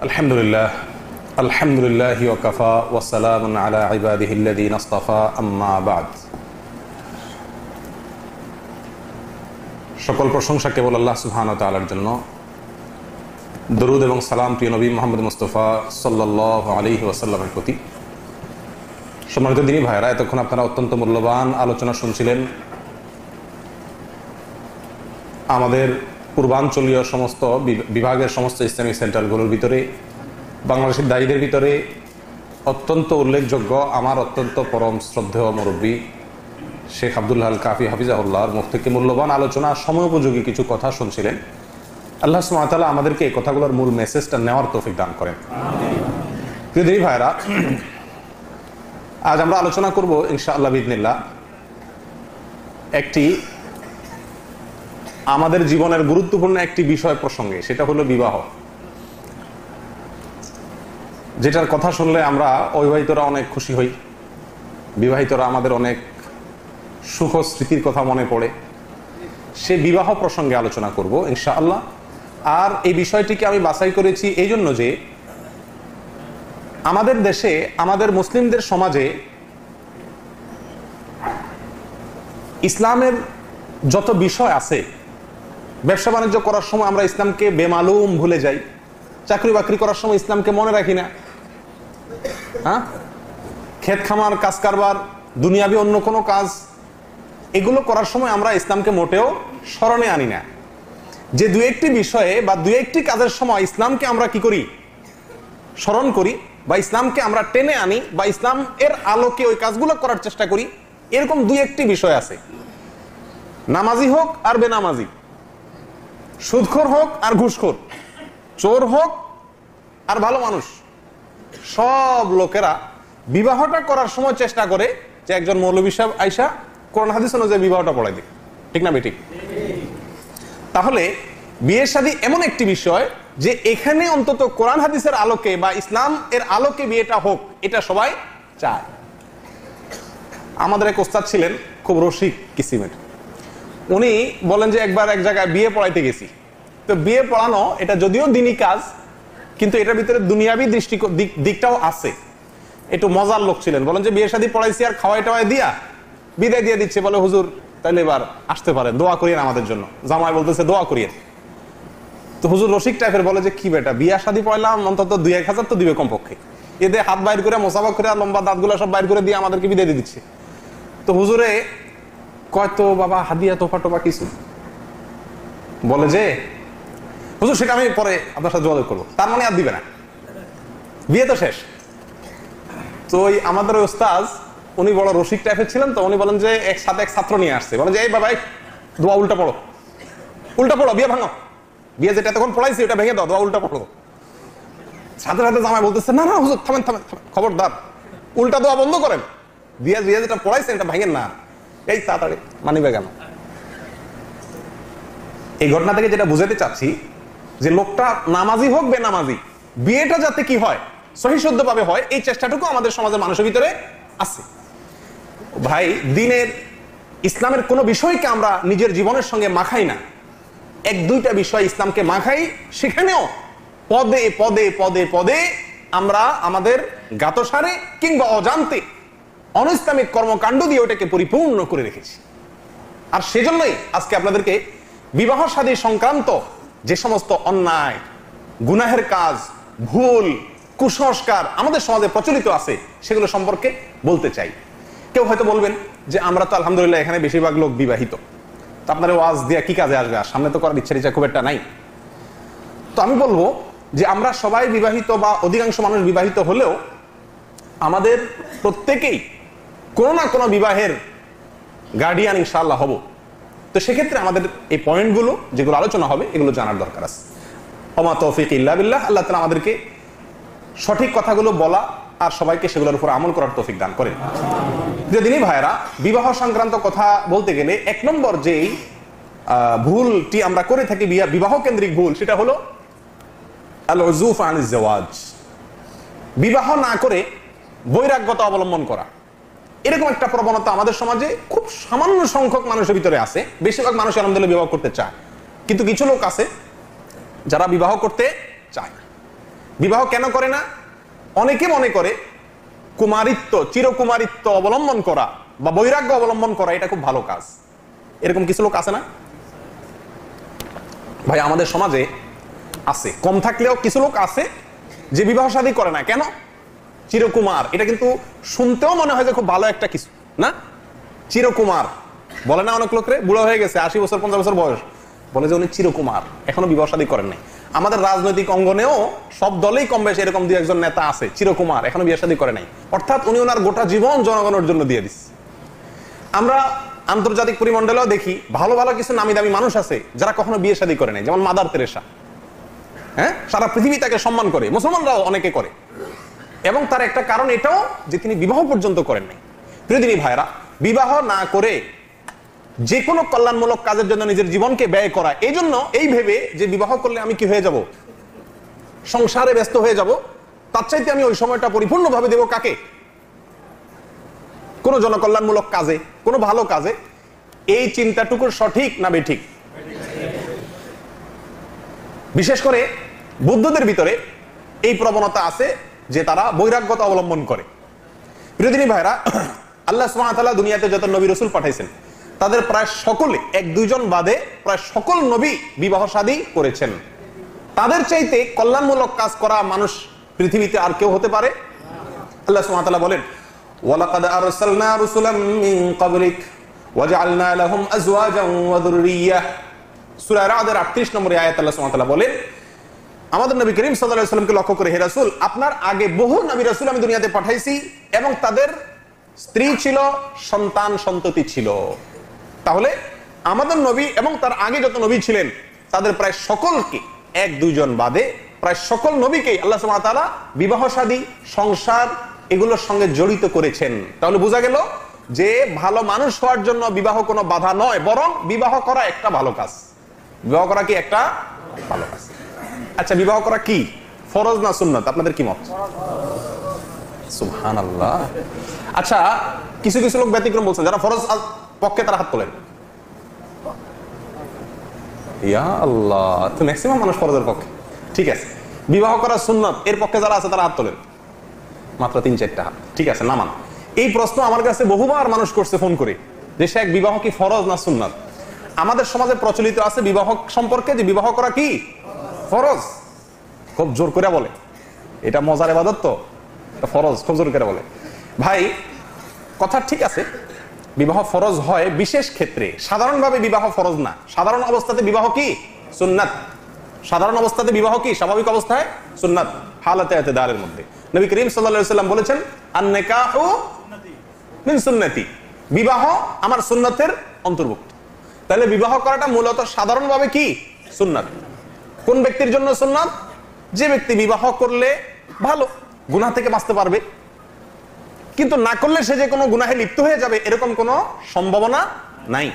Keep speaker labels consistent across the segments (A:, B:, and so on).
A: আলহামদুলিল্লাহ আলহামদুলিল্লাহি ওয়া কাফা ওয়া সালামুন আলা ইবাদিহিল্লাযীনা ইসতাফা আম্মা বা'দ। সকল প্রশংসা কেবল আল্লাহ সুবহানাহু ওয়া তাআলার জন্য। দরুদ এবং সালাম প্রিয় নবী মুহাম্মদ মুস্তাফা সাল্লাল্লাহু আলাইহি ওয়াসাল্লামের প্রতি। সম্মানিত দিনী ভাইরা, এতক্ষণ আপনারা অত্যন্ত মূল্যবান আলোচনা শুনছিলেন। আমাদের পূর্বাঞ্চলীয় সমস্ত বিভাগের সমস্ত ইসলামিক সেন্টারগুলোর ভিতরে বাংলাদেশের দায়ীদের ভিতরে অত্যন্ত উল্লেখযোগ্য আমার অত্যন্ত পরম শ্রদ্ধেয় মুরব্বী শেখ আব্দুল্লাহ আল কাফি হাফিজাহুল্লাহর মুখ থেকে মূল্যবান আলোচনা, সময়োপযোগী কিছু কথা শুনছিলেন। আল্লাহ সুবহানাহু ওয়া তাআলা আমাদেরকে এই কথাগুলোর মূল মেসেজটা নেওয়ার তৌফিক দান করেন। প্রিয় দিনী ভাইরা, আজ আমরা আলোচনা করব ইনশাআল্লাহ বিইذনিল্লাহ একটি আমাদের জীবনের গুরুত্বপূর্ণ একটি বিষয় প্রসঙ্গে, সেটা হলো বিবাহ। যেটার কথা শুনলে আমরা অবিবাহিতরা অনেক খুশি হই, বিবাহিতরা আমাদের অনেক সুখ স্মৃতির কথা মনে পড়ে। সে বিবাহ প্রসঙ্গে আলোচনা করব ইনশাআল্লাহ। আর এই বিষয়টিকে আমি বাছাই করেছি এই জন্য যে আমাদের দেশে, আমাদের মুসলিমদের সমাজে ইসলামের যত বিষয় আছে, ব্যবসা বাণিজ্য করার সময় আমরা ইসলামকে বেমালুম ভুলে যাই, চাকরি বাকরি করার সময় ইসলামকে মনে রাখি না, ক্ষেত খামার কাজ কারবার, দুনিয়াবি অন্য কোনো কাজ, এগুলো করার সময় আমরা ইসলামকে মোটেও স্মরণে আনি না। যে দু একটি বিষয়ে বা দু একটি কাজের সময় ইসলামকে আমরা কি করি, স্মরণ করি, বা ইসলামকে আমরা টেনে আনি, বা ইসলাম এর আলোকে ওই কাজগুলো করার চেষ্টা করি, এরকম দুই একটি বিষয় আছে। নামাজি হোক আর বেনামাজি, সুদখোর হোক আর ঘুষখোর, চোর হোক আর ভালো মানুষ, সব লোকেরা বিবাহটা করার সময় চেষ্টা করে যে একজন মৌলভী সাহেব আইসা কোরআন হাদিস অনুযায়ী বিবাহটা পড়াই দিক। ঠিক না বেঠিক? তাহলে বিয়ে শাদী এমন একটি বিষয় যে এখানে অন্তত কোরআন হাদিসের আলোকে বা ইসলাম এর আলোকে বিয়েটা হোক, এটা সবাই চায়। আমাদের এক ওস্তাদ ছিলেন খুব রসিক কিসিমের। উনি বলেন যে একবার এক জায়গায় বিয়ে পড়াইতে গেছি, তো বিয়ে পড়ানো এটা যদিও দিনই কাজ, কিন্তু এটার ভিতরে দুনিয়াবি দিকটাও আছে। একটু মজার লোক ছিলেন। বলেন যে বিয়ে শাদী পড়াইছি আর খাওয়াই টাওয়াই দিয়া বিদায় দিয়ে দিচ্ছে, বলে হুজুর তাহলে এবার আসতে পারেন, দোয়া করিয়েন আমাদের জন্য। জামাই বলতেছে দোয়া করিয়েন। তো হুজুর রসিক টাইপের বলে যে কি বেটা, বিয়া শাদী পড়াইলাম, অন্তত 2-1000 তো দিবে কমপক্ষে। এদের হাত বাইর করে মোসাফা করে লম্বা দাঁতগুলো সব বাইর করে দিয়ে আমাদেরকে বিদায় দিয়ে দিচ্ছে। তো হুজুরে কয় তো বাবা হাদিয়া তোফা টোফা কিছু, বলে যে হুজুর সেটা আমি পরে আপনার সাথে যোগাযোগ করবো। তার মানে আর দিবে না, বিয়ে তো শেষ। তো ওই আমাদের ওই ওস্তাদ, উনি বড় রসিক টাইপের ছিলেন। তো উনি বলেন যে একসাথে এক ছাত্র নিয়ে আসছে, বলেন যে এই বাবা দোয়া উল্টা পড়ো, উল্টা পড়ো, বিয়ে ভাঙো, বিয়ে যেটা তখন পড়াইছি ওটা ভেঙে দাও, দোয়া উল্টা পড়ো। সাথে সাথে জামাই বলতেছে না না হুজুর থামেন থামেন, খবরদার, উল্টা দোয়া বন্ধ করেন, বিয়ে যেটা পড়াইছেন এটা ভাঙেন না, এই তাড়াতাড়ি মানিবে কেন। এই ঘটনা থেকে যেটা বুঝাতে চাচ্ছি যে লোকটা নামাজি হোক বেনামাজি, বিয়েটা যাতে কি হয়, সহিশুদ্ধ ভাবে হয়, এই চেষ্টাটুকু আমাদের সমাজের মানুষের ভিতরে আছে। ভাই, দিনের ইসলামের কোন বিষয়কে আমরা নিজের জীবনের সঙ্গে মাখাই না। 1-2টা বিষয় ইসলামকে মাখাই, সেখানেও পদে পদে পদে পদে আমরা আমাদের জ্ঞাতসারে কিংবা অজান্তে অনইসলামিক কর্মকাণ্ড দিয়ে ওটাকে পরিপূর্ণ করে রেখেছি। আর সেজন্যই আজকে আপনাদেরকে বিবাহ শাদী সংক্রান্ত যে সমস্ত অন্যায়, গুনাহের কাজ, ভুল, কুসংস্কার আমাদের সমাজে প্রচলিত আছে, সেগুলো সম্পর্কে বলতে চাই। কেউ হয়তো বলবেন যে আমরা তো আলহামদুলিল্লাহ এখানে বেশিরভাগ লোক বিবাহিত, তো আপনার ওয়াজ দিয়ে কি কাজে আসবে, আর সামনে তো করার ইচ্ছা খুব একটা নাই। তো আমি বলবো যে আমরা সবাই বিবাহিত বা অধিকাংশ মানুষ বিবাহিত হলেও আমাদের প্রত্যেকেই কোনো না কোনো বিবাহের গার্ডিয়ান ইনশাআল্লাহ হব। তো সেক্ষেত্রে আমাদের এই পয়েন্টগুলো যেগুলো আলোচনা হবে এগুলো জানার দরকার আছে। ওমা তৌফিক ইল্লা বিল্লাহ। আল্লাহ তাআলা আমাদেরকে সঠিক কথাগুলো বলা আর সবাইকে সেগুলোর উপর আমল করার তৌফিক দান করেন। প্রিয় দিনী ভাইরা, বিবাহ সংক্রান্ত কথা বলতে গেলে 1 নম্বর যেই ভুলটি আমরা করে থাকি, বিবাহ কেন্দ্রিক ভুল, সেটা হলো আল উযুফ আনিজ জাওয়াজ, বিবাহ না করে বৈরাগ্যতা অবলম্বন করা। এরকম একটা প্রবণতা আমাদের সমাজে খুব সামান্য সংখ্যক মানুষের ভিতরে আছে। বেশিরভাগ মানুষ আলহামদুলিল্লাহ বিবাহ করতে চায়, কিন্তু কিছু লোক আছে যারা বিবাহ করতে চায় না। বিবাহ কেন করে না? অনেকে মনে করে কুমারিত্ব, চিরকুমারিত্ব অবলম্বন করা বা বৈরাগ্য অবলম্বন করা এটা খুব ভালো কাজ। এরকম কিছু লোক আছে না ভাই? আমাদের সমাজে আছে, কম থাকলেও কিছু লোক আছে যে বিবাহ শাদী করে না। কেন? চিরকুমার। এটা কিন্তু শুনতেও মনে হয় যে খুব ভালো একটা কিছু না? চিরকুমার বলে না অনেক লোকরে, বুড়ো হয়ে গেছে 80 বছর 50 বছর বয়স, বলে যে উনি চিরকুমার, এখনো বিবাহ শাদী করেন নাই। আমাদের রাজনৈতিক অঙ্গনেও সব দলেই কম বেশি এরকম দুই একজন নেতা আছে চিরকুমার, এখনো বিয়ে শাদী করে নাই। অর্থাৎ উনি ওনার গোটা জীবন জনগণের জন্য দিয়ে দিচ্ছে। আমরা আন্তর্জাতিক পরিমণ্ডলেও দেখি ভালো ভালো কিছু নামি দামি মানুষ আছে যারা কখনো বিয়ে শাদী করে নাই, যেমন মাদার তেরেসা। হ্যাঁ, সারা পৃথিবী তাকে সম্মান করে, মুসলমানরাও অনেকে করে। এবং তার একটা কারণ এটাও যে তিনি বিবাহ পর্যন্ত করেন নাই। প্রিয়দিনী ভাইরা, বিবাহ না করে যে কোনো কল্যাণমূলক কাজের জন্য নিজের জীবনকে ব্যয় করা, এই জন্য এই ভেবে যে বিবাহ করলে আমি কি হয়ে যাব, সংসারে ব্যস্ত হয়ে যাব, তার চাইতে আমি ওই সময়টা পরিপূর্ণভাবে দেব কাকে? কোন জনকল্যাণমূলক কাজে, কোন ভালো কাজে। এই চিন্তাটুকুর সঠিক না বেঠিক? বিশেষ করে বুদ্ধদের ভিতরে এই প্রবণতা আছে যে তারা বৈরাগ্যতা অবলম্বন করে। প্রিয়দিনী ভাইরা, আল্লাহ সুবহানাহু ওয়া তাআলা দুনিয়াতে যত নবী রাসূল পাঠাইছেন তাদের প্রায় সকলে, এক দুইজন বাদে প্রায় সকল নবী বিবাহ শাদী করেছেন। তাদের চাইতে কল্যাণমূলক কাজ করা মানুষ পৃথিবীতে আর কেউ হতে পারে? আল্লাহ সুবহানাহু ওয়া তাআলা বলেন, ওয়ালাকাদ আরসালনা রুসুলাম মিন ক্বাবলিক ওয়াজআলনা লাহুম আজওয়াজান ওয়া যুররিয়্যাহ। সূরা রা'দের 38 নম্বর আয়াতে আল্লাহ সুবহানাহু ওয়া তাআলা বলেন, আমাদের নবী করিম সাল্লাল্লাহু আলাইহি ওয়াসাল্লামকে লক্ষ্য করে, হে রাসূল, আপনার আগে বহু নবী রাসূল আমি দুনিয়াতে পাঠাইছি এবং তাদের স্ত্রী ছিল, সন্তান সন্ততি ছিল। তাহলে আমাদের নবী এবং তার আগে যত নবী ছিলেন তাদের প্রায় সকলকে, এক দুইজন বাদে প্রায় সকল নবীকেই আল্লাহ সুবহানাহু ওয়া তাআলা বিবাহ শাদী, সংসার এগুলোর সঙ্গে জড়িত করেছেন। তাহলে বোঝা গেল যে ভালো মানুষ হওয়ার জন্য বিবাহ কোনো বাধা নয়, বরং বিবাহ করা একটা ভালো কাজ। বিবাহ করা কি একটা ভালো কাজ? আচ্ছা, বিবাহ করা কি ফরজ না সুন্নাত? আপনাদের কি মত? সুবহানাল্লাহ। আচ্ছা, কিছু কিছু লোক ব্যতিক্রম বলছেন, যারা ফরজ পক্ষে তারা হাত তোলেন। ইয়া আল্লাহ, তো ম্যাক্সিমাম মানুষ ফরজের পক্ষে। ঠিক আছে, বিবাহ করা সুন্নাত এর পক্ষে যারা আছে তারা হাত তোলেন, মাত্র 3-4টা হাত। ঠিক আছে, নামান। এই প্রশ্ন আমার কাছে বহুবার মানুষ করছে ফোন করে যে শেখ, বিবাহ কি ফরজ না সুন্নাত? আমাদের সমাজে প্রচলিত আছে বিবাহ সম্পর্কে যে বিবাহ করা কি ফরজ। খুব জোর করে বলে, এটা মজার ইবাদত, তো এটা ফরজ, খুব জোর করে বলে। ভাই, কথা ঠিক আছে, বিবাহ ফরজ হয় বিশেষ ক্ষেত্রে, সাধারণভাবে বিবাহ ফরজ না। সাধারণ অবস্থাতে বিবাহ কি সুন্নাত। সাধারণ অবস্থাতে বিবাহ কি স্বাভাবিক অবস্থায় সুন্নাত, হালাতে ইতিদালের মধ্যে। নবী করিম সাল্লাল্লাহু আলাইহি ওয়াসাল্লাম বলেছেন, আন-নিকাহু মিন সুন্নতি, বিবাহ আমার সুন্নতের অন্তর্ভুক্ত। তাহলে বিবাহ করাটা মূলত সাধারণভাবে কি সুন্নাত। কোন ব্যক্তির জন্য সুন্নাত? যে ব্যক্তি বিবাহ করলে ভালো, গুনাহ থেকে বাঁচতে পারবে, কিন্তু না করলে সে যে কোনো গুনাহে লিপ্ত হয়ে যাবে এরকম কোনো সম্ভাবনা নাই।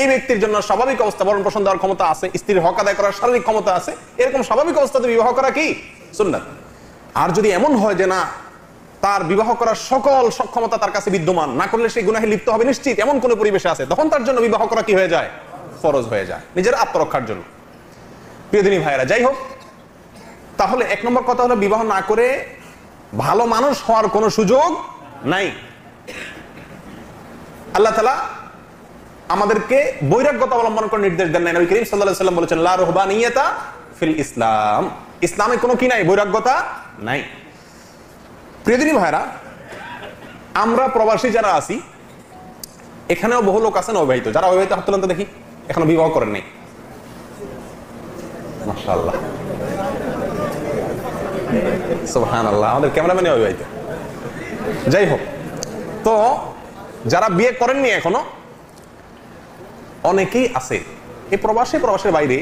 A: এই ব্যক্তির জন্য স্বাভাবিক অবস্থা, ভরণ পোষণ দেওয়ার ক্ষমতা আছে, স্ত্রীর হক আদায় করার শারীরিক ক্ষমতা আছে, এরকম স্বাভাবিক অবস্থাতে বিবাহ করা কি সুন্নাত। আর যদি এমন হয় যে না, তার বিবাহ করার সকল সক্ষমতা তার কাছে বিদ্যমান, না করলে সে গুনাহে লিপ্ত হবে নিশ্চিত, এমন কোন পরিবেশে আছে, তখন তার জন্য বিবাহ করা কি হয়ে যায়? ফরজ হয়ে যায়, নিজের আত্মরক্ষার জন্য। প্রিয়দিনী ভাইরা, যাই হোক, তাহলে এক নম্বর কথা হলো বিবাহ না করে ভালো মানুষ হওয়ার কোনো সুযোগ নাই। আল্লাহ তাআলা আমাদেরকে বৈরাগ্যতা অবলম্বন করে নির্দেশ দেন নাই। নবী করিম সাল্লাল্লাহু আলাইহি ওয়াসাল্লাম বলেছেন, লা রুহবানিয়াতা ফিল ইসলাম, ইসলামে কোনো কি নাই, বৈরাগ্যতা নাই। প্রিয়দিনী ভাইরা, আমরা প্রবাসী যারা আছি, এখানেও বহু লোক আছেন অবিবাহিত। যারা অবিবাহিত হাত তোলেন তো দেখি, এখনো বিবাহ করেন নাই। মাশাআল্লাহ, সুবহানাল্লাহ, আমাদের ক্যামেরাম্যান অবিবাহিত। যাই হোক, তো যারা বিয়ে করেননি এখনো অনেকেই আছে এই প্রবাসের বাইরে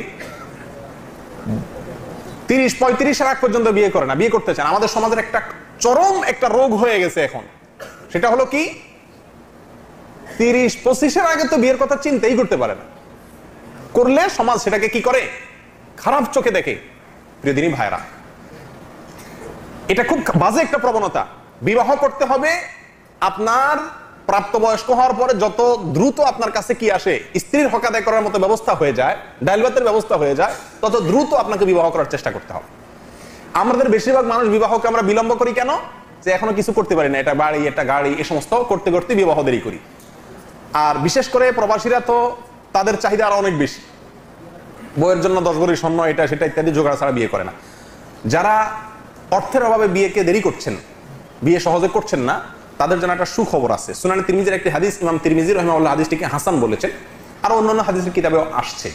A: 30-35 আগ পর্যন্ত বিয়ে করে না, বিয়ে করতে চান। আমাদের সমাজের একটা চরম একটা রোগ হয়ে গেছে এখন, সেটা হলো কি 30-25 আগে তো বিয়ের কথা চিন্তাই করতে পারে না, করলে সমাজ সেটাকে কি করে, খারাপ চোখে দেখে। প্রিয়দিনী ভাইরা, এটা খুব বাজে একটা প্রবণতা। বিবাহ করতে হবে আপনার প্রাপ্তবয়স্ক হওয়ার পরে, যত দ্রুত আপনার কাছে কি আসে, স্ত্রীর হক আদায় করার মতো ব্যবস্থা হয়ে যায়, ডাইল ভাতের ব্যবস্থা হয়ে যায়, তত দ্রুত আপনাকে বিবাহ করার চেষ্টা করতে হবে। আমাদের বেশিরভাগ মানুষ বিবাহকে আমরা বিলম্ব করি কেন? যে এখনো কিছু করতে পারি না, এটা বাড়ি, এটা গাড়ি, এই সমস্ত করতে করতে বিবাহ দেরি করি। আর বিশেষ করে প্রবাসীরা তো তাদের চাহিদা আরো অনেক বেশি, বইয়ের জন্য 10 ভরি স্বর্ণ, এটা সেটা ইত্যাদি জোগাড় ছাড়া বিয়ে করে না। যারা অর্থের অভাবে বিয়েকে দেরি করছেন, বিয়ে সহজে করছেন না, তাদের জন্য একটা সুখবর আছে। সুনানে তিরমিজির একটি হাদিস, ইমাম তিরমিজি রাহিমাহুল্লাহ হাদিসটিকে হাসান বলেছেন, আর অন্যান্য হাদিসের কিতাবেও আসছে।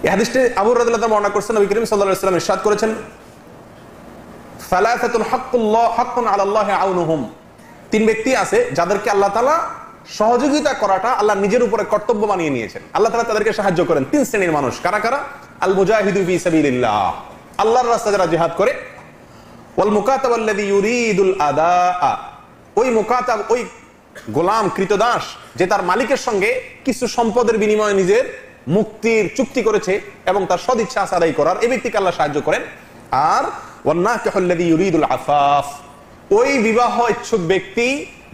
A: এই হাদিসটি আবু হুরায়রা রাদিয়াল্লাহু আনহু বর্ণনা করেছেন, নবী করিম সাল্লাল্লাহু আলাইহি ওয়াসাল্লাম ইরশাদ করেছেন, সালাসাতুন হাক্কুন আলাল্লাহি আউনুহুম, 3 ব্যক্তি আছে যাদেরকে আল্লাহ তাআলা সহযোগিতা করাটা আল্লাহ নিজের উপরে কর্তব্য বানিয়ে নিয়েছেন। আল্লাহ তাআলা তাদেরকে সাহায্য করেন। 3 শ্রেণীর মানুষ। কারা কারা? আল মুজাহিদু ফি সাবিলিল্লাহ, আল্লাহর রাস্তায় যারা জিহাদ করে, ওয়াল মুকাতাব আল্লাযী ইউরিদুল আদাআ, ওই মুকাতাব, ওই গোলাম কৃতদাস যে তার মালিকের সঙ্গে কিছু সম্পদের বিনিময়ে নিজের মুক্তির চুক্তি করেছে এবং তার সদিচ্ছা আদায় করার, এই ব্যক্তিকে আল্লাহ সাহায্য করেন। আর ওয়ান নাকিহু আল্লাযী ইউরিদুল আফাফ, ওই বিবাহ ইচ্ছুক ব্যক্তি,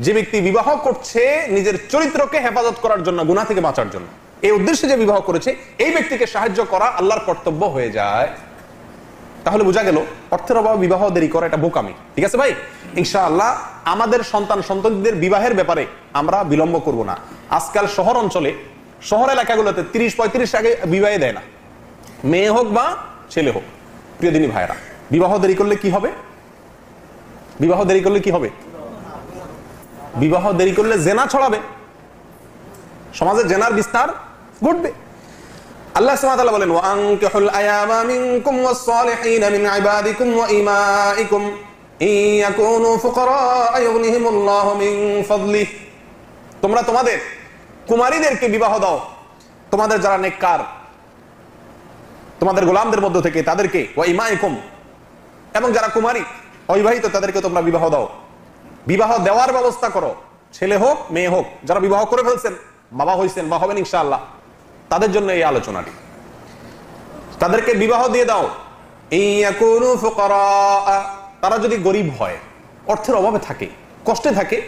A: যে ব্যক্তি বিবাহ করছে নিজের চরিত্রকে হেফাজত করার জন্য, গুনাহ থেকে বাঁচার জন্য, এই উদ্দেশ্যে যে বিবাহ করেছে, এই ব্যক্তিকে সাহায্য করা আল্লাহর কর্তব্য হয়ে যায়। তাহলে বোঝা গেল অর্থের অভাবে বিবাহ দেরি করা এটা বোকামি। ঠিক আছে ভাই? ইনশাআল্লাহ আমাদের সন্তানদের বিবাহের ব্যাপারে আমরা বিলম্ব করব না। আজকাল শহর অঞ্চলে, শহর এলাকাগুলোতে 30-35 আগে বিবাহে দেয় না, মেয়ে হোক বা ছেলে হোক। প্রিয় দিনী ভাইরা, বিবাহ দেরি করলে কি হবে? বিবাহ দেরি করলে কি হবে? বিবাহ দেরি করলে জেনা ছড়াবে, সমাজে জেনার বিস্তার ঘটবে। আল্লাহ সুবহানাহু ওয়া তাআলা বলেন, ওয়া আনকিহুল আয়ামা মিনকুম ওয়াস-সালিহিনা মিন ইবাদিকুম ওয়া ইমাইকুম ইয়াকুনু ফুকারা ইউগনিহিমুল্লাহু মিন ফাদলিহি, তোমরা তোমাদের কুমারীদেরকে বিবাহ দাও, তোমাদের যারা নেককার, তোমাদের গোলামদের মধ্য থেকে তাদেরকে, ওয়া ইমাইকুম, এবং যারা কুমারী অবিবাহিত তাদেরকে তোমরা বিবাহ দাও। বিবাহ দেওয়ার ব্যবস্থা করো, ছেলে হোক মেয়ে হোক, যারা বিবাহ করে ফেলছেন, বাবা হইছেন বা হবেন ইনশাআল্লাহ, তাদের জন্য এই আলোচনাটি। তাদেরকে বিবাহ দিয়ে দাও। ইয়াকুনু ফুকারা, তারা যদি গরিব হয়, অর্থের অভাবে থাকে, কষ্টে থাকে,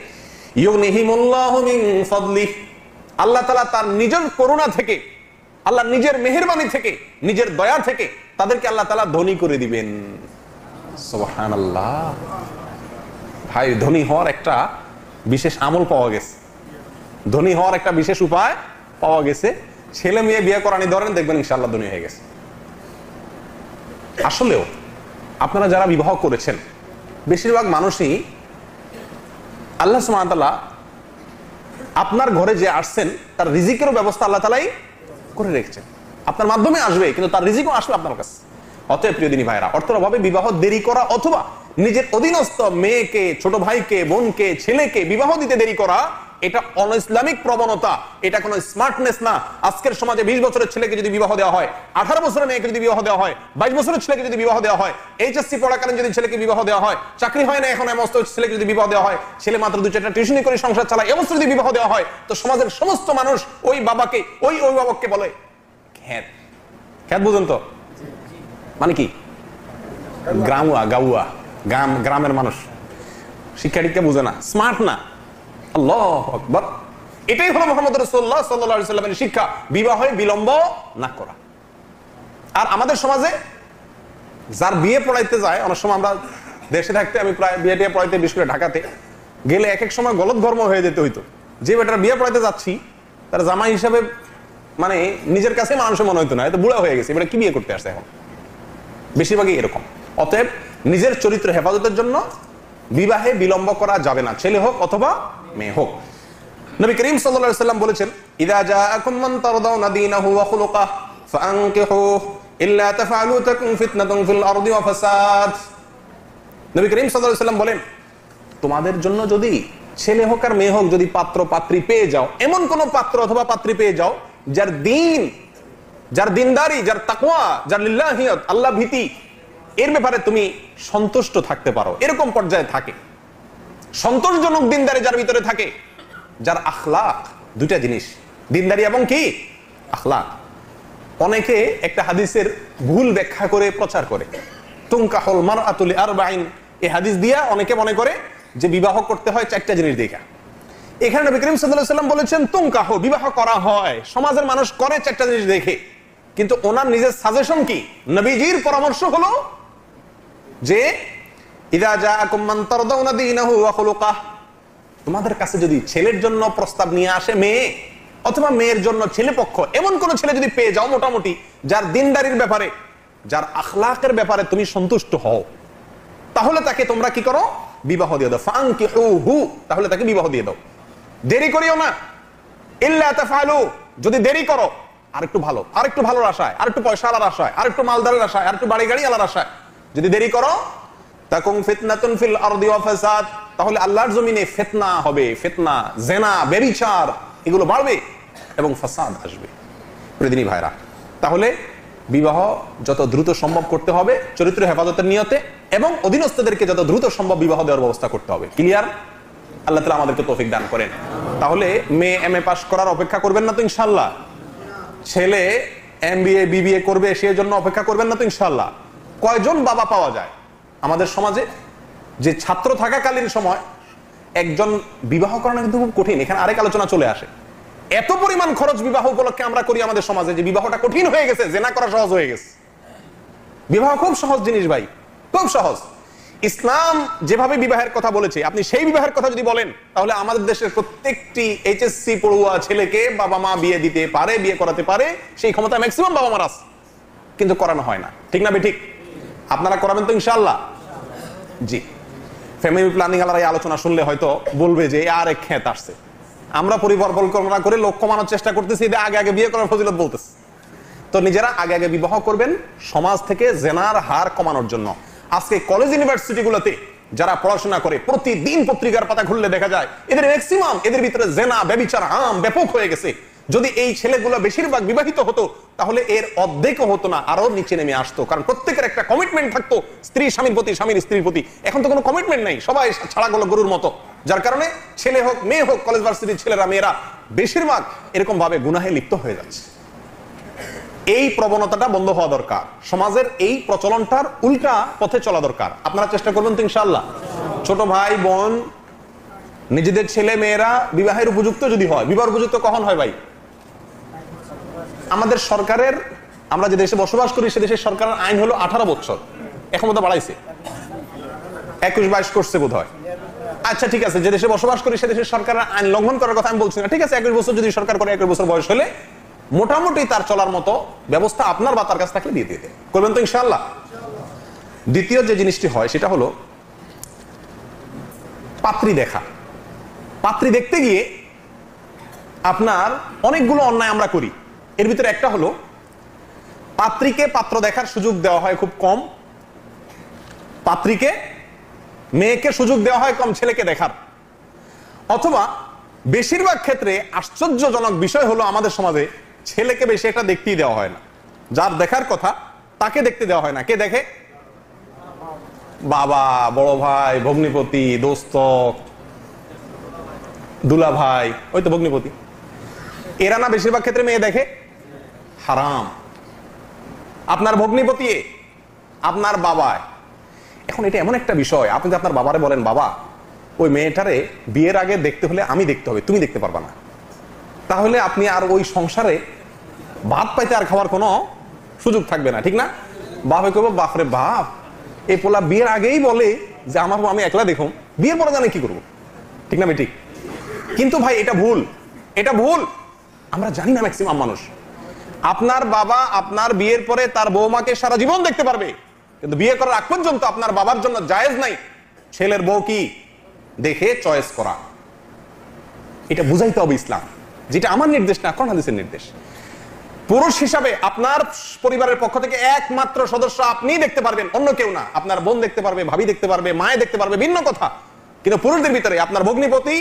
A: ইউগনিহিমুল্লাহু মিন ফাদলিহি, আল্লাহ তাআলা তার নিজের করুণা থেকে, আল্লাহ নিজের মেহেরবানি থেকে, নিজের দয়া থেকে তাদেরকে আল্লাহ তাআলা ধনী করে দিবেন। সুবহানাল্লাহ। ভাই, ধনী হওয়ার একটা বিশেষ আমল পাওয়া গেছে, ধনী হওয়ার একটা বিশেষ উপায় পাওয়া গেছে। ছেলে মেয়ে বিয়ে করানি ধরেন, দেখবেন ইনশাআল্লাহ ধনী হয়ে গেছে। আসলেও আপনারা যারা বিবাহ করেছেন, বেশিরভাগ মানুষই আল্লাহ সুবহানাহু ওয়া তাআলা আপনার ঘরে যে আসছেন তার রিজিকেরও ব্যবস্থা আল্লাহ তাআলাই করে রেখেছেন। আপনার মাধ্যমে আসবে, কিন্তু তার রিজিকও আসবে আপনার কাছে। অতএব প্রিয় দিনী ভাইরা, অর্থের অভাবে বিবাহ দেরি করা অথবা নিজের অধীনস্থ মেয়েকে, ছোট ভাইকে, বোনকে, ছেলেকে বিবাহ দিতে দেরি করা, এটা অনইসলামিক প্রবণতা, এটা কোনো স্মার্টনেস না। আজকের সমাজে 20 বছরের ছেলেকে যদি বিবাহ দেওয়া হয়, 18 বছরের মেয়েকে যদি বিবাহ দেওয়া হয়, 22 বছরের ছেলেকে যদি বিবাহ দেওয়া হয়, এইচএসসি পড়াকালীন যদি ছেলেকে বিবাহ দেওয়া হয়, চাকরি হয় না এখন এমন ছেলেকে যদি বিবাহ দেওয়া হয়, ছেলে মাত্র 2-4টা টিউশনি করে সংসার চালায়, এমন যদি বিবাহ দেওয়া হয়, তো সমাজের সমস্ত মানুষ ওই বাবাকে, ওই অভিভাবককে বলে খ্যাত। খ্যাত বুঝুন তো মানে কি? গ্রামুয়া, গাউয়া, গ্রামের মানুষ, শিক্ষা দীক্ষা বুঝে না, স্মার্ট না। আল্লাহু আকবার। এটাই হলো মুহাম্মদ রাসূলুল্লাহ সাল্লাল্লাহু আলাইহি ওয়াসাল্লামের শিক্ষা, বিবাহে বিলম্ব না করা। আর আমাদের সমাজে যার বিয়ে পড়াইতে যায়, অনেক সময় আমরা দেশে থাকতে, আমি প্রায় বিয়ে টিয়ে পড়াইতে, বিশেষ করে ঢাকাতে গেলে এক এক সময় গলত ধর্ম হয়ে যেতে হইতো। যে বেটার বিয়ে পড়াইতে যাচ্ছি তার জামাই হিসাবে মানে নিজের কাছে মানুষের মনে হইতো না, এত বুড়া হয়ে গেছে, এবার কি বিয়ে করতে আসছে এখন, বেশিরভাগই এরকম। অতএব নিজের চরিত্র হেফাজতের জন্য বিবাহে বিলম্ব করা যাবে না, ছেলে হোক অথবা মেয়ে হোক। নবী করিম সাল্লাল্লাহু আলাইহি ওয়াসাল্লাম বলেছেন, ইযা জাআকুম মান তারদাউনা দীনাহু ওয়া খুলুকাহু ফাআনকিহুহু ইল্লা তাফআলু তাকুন ফিতনাতুন ফিল আরদি ওয়া ফাসাদ। নবী করিম সাল্লাল্লাহু আলাইহি ওয়াসাল্লাম বলেন, তোমাদের জন্য যদি ছেলে হোক আর মেয়ে হোক, যদি পাত্র পাত্রী পেয়ে যাও, এমন কোন পাত্র অথবা পাত্রী পেয়ে যাও যার দিন, যার দিনদারি, যার তাকওয়া, যার লিল্লাহিয়াত, আল্লাহ ভীতি, এর ব্যাপারে তুমি সন্তুষ্ট থাকতে পারো, এরকম পর্যায়ে থাকে, সন্তোষজনক দিনদারি যার ভিতরে থাকে, যার আখলাক, দুইটা জিনিস, দিনদারি এবং কি আখলাক। অনেকে একটা হাদিসের ভুল ব্যাখ্যা করে প্রচার করে, তুনকাহুল মারআতু লিআরবাইন, এই হাদিস দিয়া অনেকে মনে করে যে বিবাহ করতে হয় 4টা জিনিস দেখা। এখানে নবী করিম সাল্লাল্লাহু আলাইহি ওয়াসাল্লাম বলেছেন তুনকাহু, বিবাহ করা হয়, সমাজের মানুষ করে 4টা জিনিস দেখে, কিন্তু ওনার নিজের সাজেশন কি, নবীজির পরামর্শ হলো যে ইযা জাআকুম মান তারদাউনা দীনাহু ওয়া খুলুকাহ, তোমাদের কাছে যদি ছেলের জন্য প্রস্তাব নিয়ে আসে মেয়ে, অথবা মেয়ের জন্য ছেলে পক্ষ, এমন কোন ছেলে যদি পেয়ে যাও মোটামুটি যার দিনদারির ব্যাপারে, যার আখলাকের ব্যাপারে তুমি সন্তুষ্ট হও, তাহলে তাকে তোমরা কি করো? বিবাহ দিয়ে দাও। ফানকিহুহু, তাহলে তাকে বিবাহ দিয়ে দাও, দেরি করিও না। ইল্লা তাফআলু, যদি দেরি করো আরেকটু ভালো, আরেকটু ভালোর আশায়, আরেকটু পয়সা আলার আশায়, আরেকটু মালদারের আশায়, আরেকটু বাড়ি গাড়ি আলার আশায় যদি দেরি করো, তাকুম ফিতনাতুন ফিল আরদি ওয়া ফাসাদ, তাহলে আল্লাহর জমিনে ফিতনা হবে, ফিতনা, জিনা, ব্যভিচার এগুলো বাড়বে এবং ফাসাদ আসবে। প্রিয়দিনী ভাইরা, তাহলে বিবাহ যত দ্রুত সম্ভব করতে হবে চরিত্র হেফাজতের নিয়তে, এবং অধীনস্থদেরকে যত দ্রুত সম্ভব বিবাহ দেওয়ার ব্যবস্থা করতে হবে। ক্লিয়ার? আল্লাহ তাআলা আমাদেরকে তৌফিক দান করেন। তাহলে মেয়ে এমএ পাস করার অপেক্ষা করবেন না তো ইনশাআল্লাহ? ছেলে এমবিএ বিবিএ করবে সেই জন্য অপেক্ষা করবেন না তো ইনশাআল্লাহ? কয়জন বাবা পাওয়া যায় আমাদের সমাজে যে ছাত্র থাকাকালীন সময় একজন বিবাহ করানো কিন্তু খুব কঠিন। এখানে আরেক আলোচনা চলে আসে, এত পরিমাণ খরচ বিবাহ উপলক্ষে আমরা করি আমাদের সমাজে যে বিবাহটা কঠিন হয়ে গেছে, জেনা করা সহজ হয়ে গেছে। বিবাহ খুব সহজ জিনিস ভাই, খুব সহজ। ইসলাম যেভাবে বিবাহের কথা বলেছে, আপনি সেই বিবাহের কথা যদি বলেন, তাহলে আমাদের দেশের প্রত্যেকটি এইচএসসি পড়ুয়া ছেলেকে বাবা মা বিয়ে দিতে পারে, বিয়ে করাতে পারে, সেই ক্ষমতা ম্যাক্সিমাম বাবা মার আছে, কিন্তু করানো হয় না। ঠিক না বেঠিক? আপনারা করাবেন তো ইনশাআল্লাহ? জি। ফ্যামিলি প্ল্যানিং আলার এই আলোচনা শুনলে হয়তো বলবে যে আর এক খেত আসছে, আমরা পরিবার পরিকল্পনা করে লোক কমানোর চেষ্টা করতেছি, আগে আগে বিয়ে করার ফজিলত বলতেছে। তো নিজেরা আগে আগে বিবাহ করবেন সমাজ থেকে জেনার হার কমানোর জন্য। আজকে কলেজ ইউনিভার্সিটি গুলোতে যারা পড়াশোনা করে, প্রতিদিন পত্রিকার পাতা খুললে দেখা যায় এদের ম্যাক্সিমাম, এদের ভিতরে জেনা, ব্যভিচার আম ব্যাপক হয়ে গেছে। যদি এই ছেলেগুলো বেশিরভাগ বিবাহিত হতো তাহলে এর অর্ধেকও হতো না, আরো নিচে নেমে আসতো। কারণ প্রত্যেকের একটা কমিটমেন্ট থাকতো, স্ত্রী স্বামীর প্রতি, স্বামীর স্ত্রীর প্রতি। এখন তো কোনো কমিটমেন্ট নাই, সবাই ছাড়া গেল গরুর মতো। যার কারণে ছেলে হোক মেয়ে হোক, কলেজ ভার্সিটির ছেলেরা মেয়েরা বেশিরভাগ এরকম ভাবে গুনাহে লিপ্ত হয়ে যাচ্ছে। এই প্রবণতাটা বন্ধ হওয়া দরকার। সমাজের এই প্রচলনটার উল্টা পথে চলা দরকার। আপনারা চেষ্টা করবেন তো ইনশাআল্লাহ? ছোট ভাই বোন নিজেদের ছেলে মেয়েরা বিবাহের উপযুক্ত যদি হয়, বিবাহ উপযুক্ত কখন হয় ভাই? আমাদের সরকারের, আমরা যে দেশে বসবাস করি সে দেশের সরকারের আইন হলো 18 বছর, এখন বোধহয় বাড়াইছে, 21-22 করছে বোধ হয়। আচ্ছা ঠিক আছে, যে দেশে বসবাস করি সে দেশের সরকারের আইন লঙ্ঘন করার কথা আমি বলছি না, ঠিক আছে। 21 বছর যদি সরকার করে, 21 বছর বয়স হলে মোটামুটি তার চলার মতো ব্যবস্থা আপনার বা তার কাছে থাকলে দিয়ে দিতে করবেন তো ইনশাআল্লাহ? দ্বিতীয় যে জিনিসটি হয় সেটা হলো পাত্রী দেখা। পাত্রী দেখতে গিয়ে আপনার অনেকগুলো অন্যায় আমরা করি। এর ভিতরে একটা হলো পাত্রীকে পাত্র দেখার সুযোগ দেওয়া হয় খুব কম, পাত্রীকে মেয়েকে সুযোগ দেওয়া হয় কম ছেলেকে দেখার। অথবা বেশিরভাগ ক্ষেত্রে আশ্চর্যজনক বিষয় হলো আমাদের সমাজে ছেলেকে বেশি একটা দেখতেই দেওয়া হয় না, যার দেখার কথা তাকে দেখতে দেওয়া হয় না। কে দেখে? বাবা, বড় ভাই, ভগ্নিপতি, দোস্ত, দুলা ভাই, ওই তো ভগ্নিপতি, এরা না বেশিরভাগ ক্ষেত্রে মেয়ে দেখে। হারাম। আপনার ভগ্নিপতি, আপনার বাবা। এখন এটা এমন একটা বিষয়, আপনি যে আপনার বাবারে বলেন, বাবা ওই মেয়েটারে বিয়ের আগে দেখতে হলে আমি দেখতে হবে, তুমি দেখতে পারবা না, তাহলে আপনি আর ওই সংসারে ভাত পাইতে আর খাওয়ার কোনো সুযোগ থাকবে না, ঠিক না? বাপে কইব, বাপরে বাপ, এই পোলা বিয়ের আগেই বলে যে আমার আমি একলা দেখুন, বিয়ের পরে জানে কি করবো, ঠিক না? ঠিক। কিন্তু ভাই এটা ভুল, এটা ভুল। আমরা জানি না ম্যাক্সিমাম মানুষ। আপনার বাবা আপনার বিয়ের পরে তার বৌমাকে সারা জীবন দেখতে পারবে, কিন্তু বিয়ে করার আগ পর্যন্ত আপনার বাবার জন্য জায়েজ নাই ছেলের বউ কি দেখে চয়েস করা। এটা বুঝাইতে হবে ইসলাম, যেটা আমার নির্দেশ না, কোরআন হাদিসের নির্দেশ। পুরুষ হিসাবে আপনার পরিবারের পক্ষ থেকে একমাত্র সদস্য আপনিই দেখতে পারবেন, অন্য কেউ না। আপনার বোন দেখতে পারবে, ভাবি দেখতে পারবে, মায়ে দেখতে পারবে, ভিন্ন কথা। কিন্তু পুরুষদের ভিতরে আপনার ভগ্নিপতি,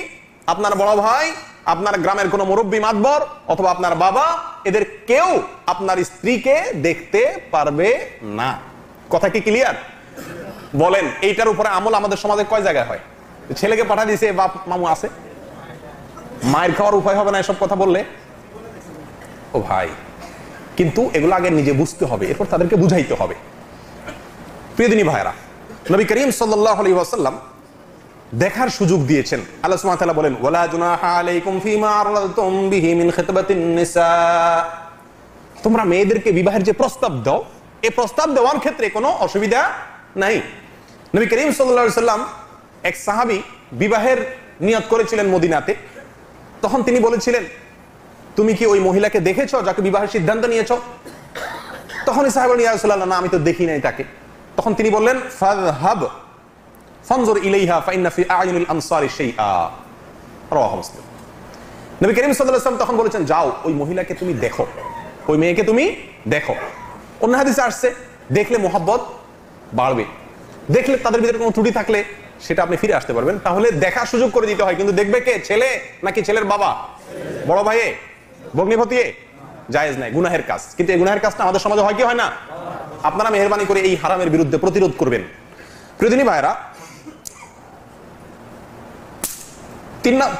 A: আপনার বড় ভাই, আপনার গ্রামের কোন মুরব্বী মাতবর অথবা আপনার বাবা, এদের কেউ আপনার স্ত্রীকে দেখতে পারবে না। কথা কি ক্লিয়ার? বলেন এইটার উপরে আমল আমাদের সমাজে কয় জায়গায় হয়? ছেলেকে পাঠা দিয়েছে, বাপ মামু আছে, মায়ের খাওয়ার উপায় হবে না এসব কথা বললে। ও ভাই, কিন্তু এগুলো আগে নিজে বুঝতে হবে, এরপর তাদেরকে বুঝাইতে হবে। প্রিয়দিনী ভাইরা, নবী করিম সাল্লাল্লাহু আলাইহি ওয়াসাল্লাম দেখার সুযোগ দিয়েছেন। আল্লাহ সুবহানাহু ওয়া তাআলা বলেন, ওয়ালা জুনাহা আলাইকুম ফিমা আরলাতুম বিহি মিন খিতবাতিন নিসা। তোমরা মেয়েদেরকে বিবাহের যে প্রস্তাব দাও, এই প্রস্তাব দেওয়ার ক্ষেত্রে কোনো অসুবিধা নাই। নবী করিম সাল্লাল্লাহু আলাইহি সাল্লাম এক সাহাবী বিবাহের নিয়ত করেছিলেন মদিনাতে। তখন তিনি বলেছিলেন, তুমি কি ওই মহিলাকে দেখেছো যাকে বিবাহের সিদ্ধান্ত নিয়েছো? তখন সাহাবী বললেন, ইয়া রাসূলুল্লাহ, না, আমি তো দেখি নাই তাকে। তখন তিনি বললেন, ফাযহাব ফানজুর ইলাইহা ফাইন্না ফি আ'ইনিল আনসারি শাইআ, রাওয়াহু মুসলিম। নবী করিম সাল্লাল্লাহু আলাইহি ওয়াসাল্লাম তখন বলেছেন, যাও ওই মহিলাকে তুমি দেখো, ওই মেয়েকে তুমি দেখো। অন্য হাদিসে আসছে, দেখলে মোহাব্বত বাড়বে, দেখলে তাদের ভিতরে কোনো ত্রুটি থাকলে সেটা আপনি ফিরে আসতে পারবেন। তাহলে দেখার সুযোগ করে দিতে হয়, কিন্তু দেখবে কে? ছেলে নাকি ছেলের বাবা, বড় ভাইয়ে, ভগ্নিপতিয়ে? জায়েজ নাই, গুনাহের কাজ। কিন্তু এই গুনাহের কাজটা আমাদের সমাজে হয় কি হয় না? আপনারা মেহেরবানি করে এই হারামের বিরুদ্ধে প্রতিরোধ করবেন। প্রিয়দিনী ভাইরা,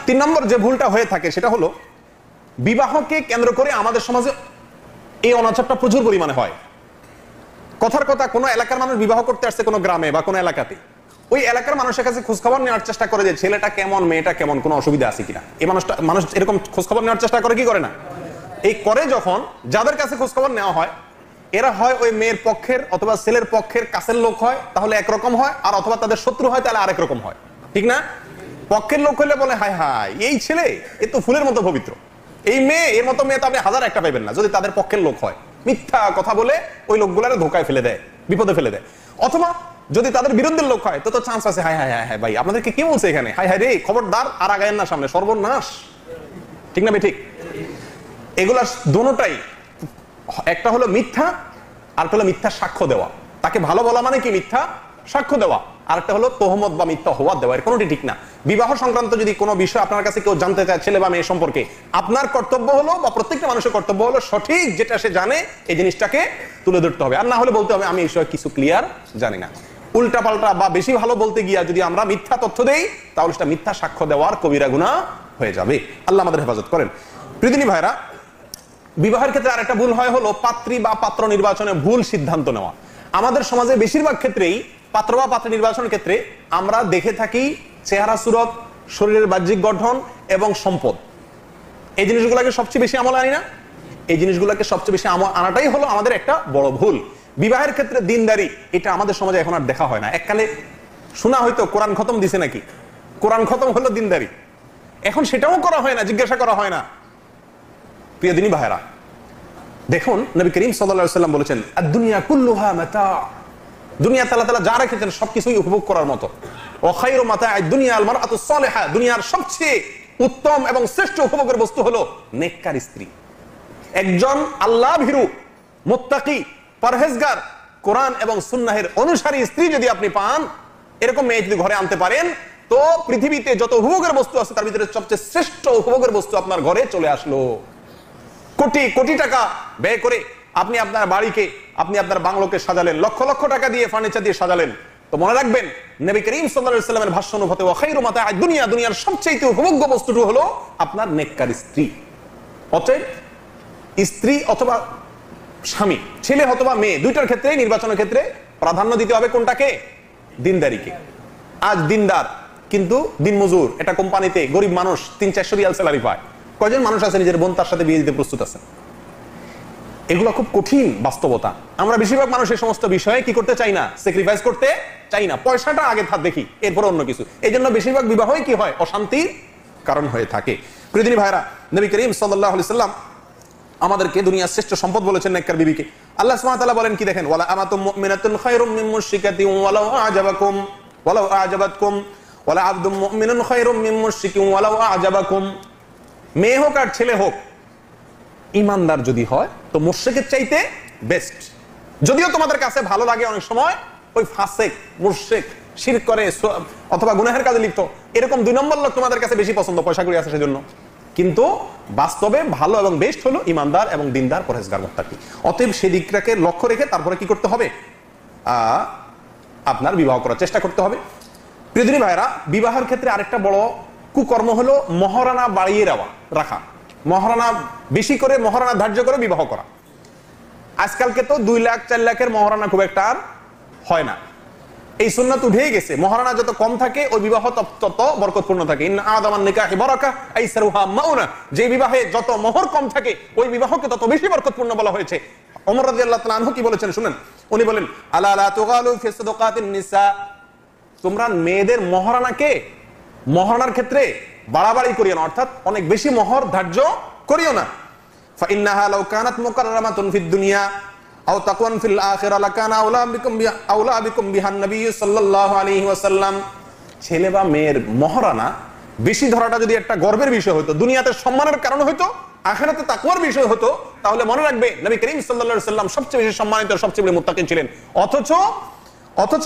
A: তিন নম্বর যে ভুলটা হয়ে থাকে সেটা হলো, বিবাহকে কেন্দ্র করে আমাদের সমাজে এই অনাচারটা প্রচুর পরিমাণে হয়। কথার কথা, কোনো এলাকার মানুষ বিবাহ করতে আসছে কোনো গ্রামে বা কোনো এলাকাতে, ওই এলাকার মানুষের কাছে খোঁজখবর নেওয়ার চেষ্টা করে যে ছেলেটা কেমন, মেয়েটা কেমন, কোনো অসুবিধা আছে কিনা। এই মানুষ এরকম খোঁজখবর নেওয়ার চেষ্টা করে কি করে না? এই করে যখন যাদের কাছে খোঁজখবর নেওয়া হয়, এরা হয় ওই মেয়ের পক্ষের অথবা ছেলের পক্ষের কাছের লোক হয়, তাহলে একরকম হয়, আর অথবা তাদের শত্রু হয়, তাহলে আরেক রকম হয়, ঠিক না? পক্ষের লোক হলে বলে, হায় হায়, এই ছেলে এ তো ফুলের মতো পবিত্র, এই মেয়ে, এর মতো মেয়ে তো আপনি হাজার একটা পাইবেন না। যদি তাদের পক্ষের লোক হয়, মিথ্যা কথা বলে ওই লোকগুলারে ধোকায় ফেলে দেয়, বিপদে ফেলে দেয়। অথবা যদি তাদের বিরুদ্ধের লোক হয়, তো চান্স আছে, হায় হায় হায় হায় ভাই, আপনাদেরকে কি বলছে এখানে, হায় হায় রে, খবরদার আর আগায়েন না সামনে, সর্বনাশ, ঠিক না ভাই? ঠিক। এগুলা দোনোটাই, একটা হলো মিথ্যা, আর একটা হলো মিথ্যা সাক্ষ্য দেওয়া। তাকে ভালো বলা মানে কি? মিথ্যা সাক্ষ্য দেওয়া। আর একটা হলো তোহমত বা মিথ্যা হওয়া দেওয়া। এর কোনোটি ঠিক না। বিবাহ সংক্রান্ত যদি কোনো বিষয় আপনার কাছে কেউ জানতে চায়, ছেলে বা মেয়ে সম্পর্কে, আপনার কর্তব্য হলো, বা প্রত্যেকটা মানুষের কর্তব্য হলো, সঠিক যেটা সে জানে এই জিনিসটাকে তুলে ধরতে হবে। আর না হলে বলতে হবে, আমি এই বিষয়ে কিছু ক্লিয়ার জানি না। উল্টা পাল্টা বা বেশি ভালো বলতে গিয়া যদি আমরা মিথ্যা তথ্য দেই, তাহলে সেটা মিথ্যা সাক্ষ্য দেওয়ার কবিরা গুনাহ হয়ে যাবে। আল্লাহ আমাদের হেফাজত করেন। প্রিয়দিনী ভাইরা, বিবাহের ক্ষেত্রে আরেকটা ভুল হয় হলো পাত্রী বা পাত্র নির্বাচনে ভুল সিদ্ধান্ত নেওয়া। আমাদের সমাজে বেশিরভাগ ক্ষেত্রেই পাত্র বা পাত্রী নির্বাচনের ক্ষেত্রে আমরা দেখে থাকি চেহারা, সুরত, শরীরের বাহ্যিক গঠন এবং সম্পদ। এই জিনিসগুলোকে সবচেয়ে বেশি আমল আনি না? এই জিনিসগুলোকে সবচেয়ে বেশি আমল আনাটাই হলো আমাদের একটা বড় ভুল। বিবাহের ক্ষেত্রে দিনদারি, এটা আমাদের সমাজে এখন আর দেখা হয় না। এককালে শোনা হয়তো কোরআন খতম দিছে নাকি, কোরআন খতম হলো দিনদারি, এখন সেটাও করা হয় না, জিজ্ঞাসা করা হয় না। প্রিয় দিনী ভাইরা, দেখুন নবী করিম সাল্লাল্লাহু আলাইহি ওয়াসাল্লাম বলেছেন, আদ-দুনিয়া কুল্লুহা মাতা, দুনিয়া আল্লাহ তাআলা যা রেখেছেন সবকিছুই উপভোগ করার মতো। ওয়া খায়রু মাতা'আদ দুনিয়া আল মারআতু সালিহা, দুনিয়ার সবচেয়ে উত্তম এবং শ্রেষ্ঠ উপভোগের বস্তু হলো নেককার স্ত্রী। একজন আল্লাহ ভীরু, মুত্তাকি, পরহেজগার, কোরআন এবং সুন্নাহের অনুসারী স্ত্রী যদি আপনি পান, এরকম মেয়ে যদি ঘরে আনতে পারেন, তো পৃথিবীতে যত উপভোগের বস্তু আছে তার ভিতরে সবচেয়ে শ্রেষ্ঠ উপভোগের বস্তু আপনার ঘরে চলে আসলো। কোটি কোটি টাকা ব্যয় করে আপনি আপনার বাড়িকে, আপনি আপনার বাংলোকে সাজালেন, লক্ষ লক্ষ টাকা দিয়ে ফার্নিচার দিয়ে সাজালেন, তো মনে রাখবেন নবী করিম সাল্লাল্লাহু আলাইহি ওয়াসাল্লামের ভাষ্য অনুপাতে ওয়া খায়রু মাতা'আদ দুনিয়া, দুনিয়ার সবচেয়ে উপভোগ্য বস্তুটি হলো আপনার নেককার স্ত্রী। অতএব স্ত্রী অথবা স্বামী, ছেলে অথবা মেয়ে, দুইটার ক্ষেত্রে নির্বাচনের ক্ষেত্রে প্রাধান্য দিতে হবে কোনটাকে? দিনদারিকে। আজ দিনদার কিন্তু দিনমজুর, এটা কোম্পানিতে গরিব মানুষ 300-400 রিয়াল স্যালারি পায়। কয়জন মানুষ আছে নিজের বোন তার সাথে বিয়ে দিতে প্রস্তুত আছেন? এগুলো খুব কঠিন বাস্তবতা। আমরা বেশিরভাগ মানুষ এই সমস্ত বিষয়ে কি করতে চাই না, স্যাক্রিফাইস করতে চাই না। পয়সাটা আগে দেখি, এরপর অন্য কিছু। এই জন্য বেশিরভাগ বিবাহই কি হয়? অশান্তির কারণ হয়ে থাকে। প্রিয়দিনী ভাইরা, নবী করিম সাল্লাল্লাহু আলাইহি ওয়াসাল্লাম আমাদেরকে দুনিয়ার শ্রেষ্ঠ সম্পদ বলেছেন নেককার বিবিকে। আল্লাহ সুবহানাহু ওয়া তাআলা বলেন কি দেখেন, ওয়ালা আমাতুম মুমিনাতুন খায়রুম মিন মুশরিকাতিন ওয়ালাউ আ'জাবাকুম ওয়ালা আবদুম মুমিনুন খায়রুম মিন মুশরিকিন ওয়ালাউ আ'জাবাকুম। মেয়ে হোক আর ছেলে হোক, ইমানদার যদি হয় তো মুশরিকের চাইতে বেস্ট। যদিও তোমাদের কাছে ভালো লাগে অনেক সময় ওই ফাসেক, মুশরিক, শিরক করে অথবা গুনাহের কাজে লিপ্ত, এরকম 2 নম্বর লোক তোমাদের কাছে বেশি পছন্দ, পয়সা করে আছে সেজন্য। কিন্তু বাস্তবে ভালো এবং বেস্ট হলো ইমানদার এবং দিনদার, পরহেজগার, মুত্তাকি। অতএব সেই দিকটাকে লক্ষ্য রেখে তারপরে কি করতে হবে? আপনার বিবাহ করার চেষ্টা করতে হবে। প্রিয়দিনী ভাইরা, বিবাহের ক্ষেত্রে আরেকটা বড় কুকর্ম হলো মহারানা বাড়িয়ে রাখা। মহারানা বেশি করে, মহারানা ধার্য করে বিবাহ করা। আজকালকে তো 2 লাখ 4 লাখের মহারানা খুব একটা আর হয় না। এই সুন্নাত উঠেই গেছে। মহারানা যত কম থাকে ওই বিবাহ তত বরকতপূর্ণ থাকে। ইন্না আদামান নিকাহি বারাকা আইসারুহা মাউনা, যে বিবাহে যত মোহর কম থাকে ওই বিবাহকে তত বেশি বরকতপূর্ণ বলা হয়েছে। ওমর রাদিয়াল্লাহু তাআলা আনহু কি বলেছেন শুনেন, উনি বলেন, আলা লা তুগালু ফি সাদাকাতিন নিসা, তোমরা মেয়েদের মহারানার ক্ষেত্রে বাড়াবাড়ি করিও না, অর্থাৎ অনেক বেশি মোহর ধার্য করিও না। ফাইন্নাহা লাউ কানাত মুকাররামাতুন ফিদ দুনিয়া আও তাকওয়ান ফিল আখিরা লাকানা আউলা বিকুম বিহান নবী সাল্লাল্লাহু আলাইহি ওয়াসাল্লাম। ছেলে বা মেয়ের মহারানা বেশি ধরাটা যদি একটা গর্বের বিষয় হতো, দুনিয়াতে সম্মানের কারণ হতো, আখিরাতে তাকওয়ার বিষয় হতো, তাহলে মনে রাখবে নবী করিম সাল্লাল্লাহু আলাইহি ওয়াসাল্লাম সবচেয়ে বেশি সম্মানিত, সবচেয়ে বেশি মুত্তাকিন ছিলেন। অথচ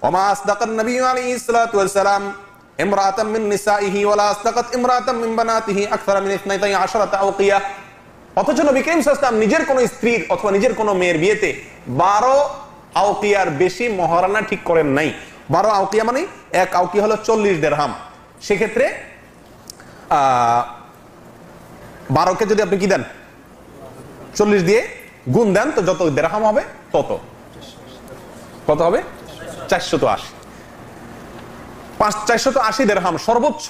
A: ওমা আসদাকান নবী আলাইহিস সালাতু ওয়াস সালাম ইমরাতাম মিন নিসাইহি ওয়ালা আসদাকাত ইমরাতাম মিন বানাতিহি আকসার মিন 12 আওকিয়া। অথচ নবী করিম সাল্লাল্লাহু আলাইহি ওয়াসাল্লাম নিজের কোন স্ত্রীর অথবা নিজের কোন মেয়ের বিয়েতে 12 আওকিয়ার বেশি মহারানা ঠিক করেন নাই। 12 আওকিয়া মানে এক আওকিয়া হলো 40 দিরহাম। সেক্ষেত্রে 12কে যদি আপনি কি দেন 40 দিয়ে গুণ দেন, তো যত দিরহাম হবে তত কত হবে 480। 480 দিরহাম সর্বোচ্চ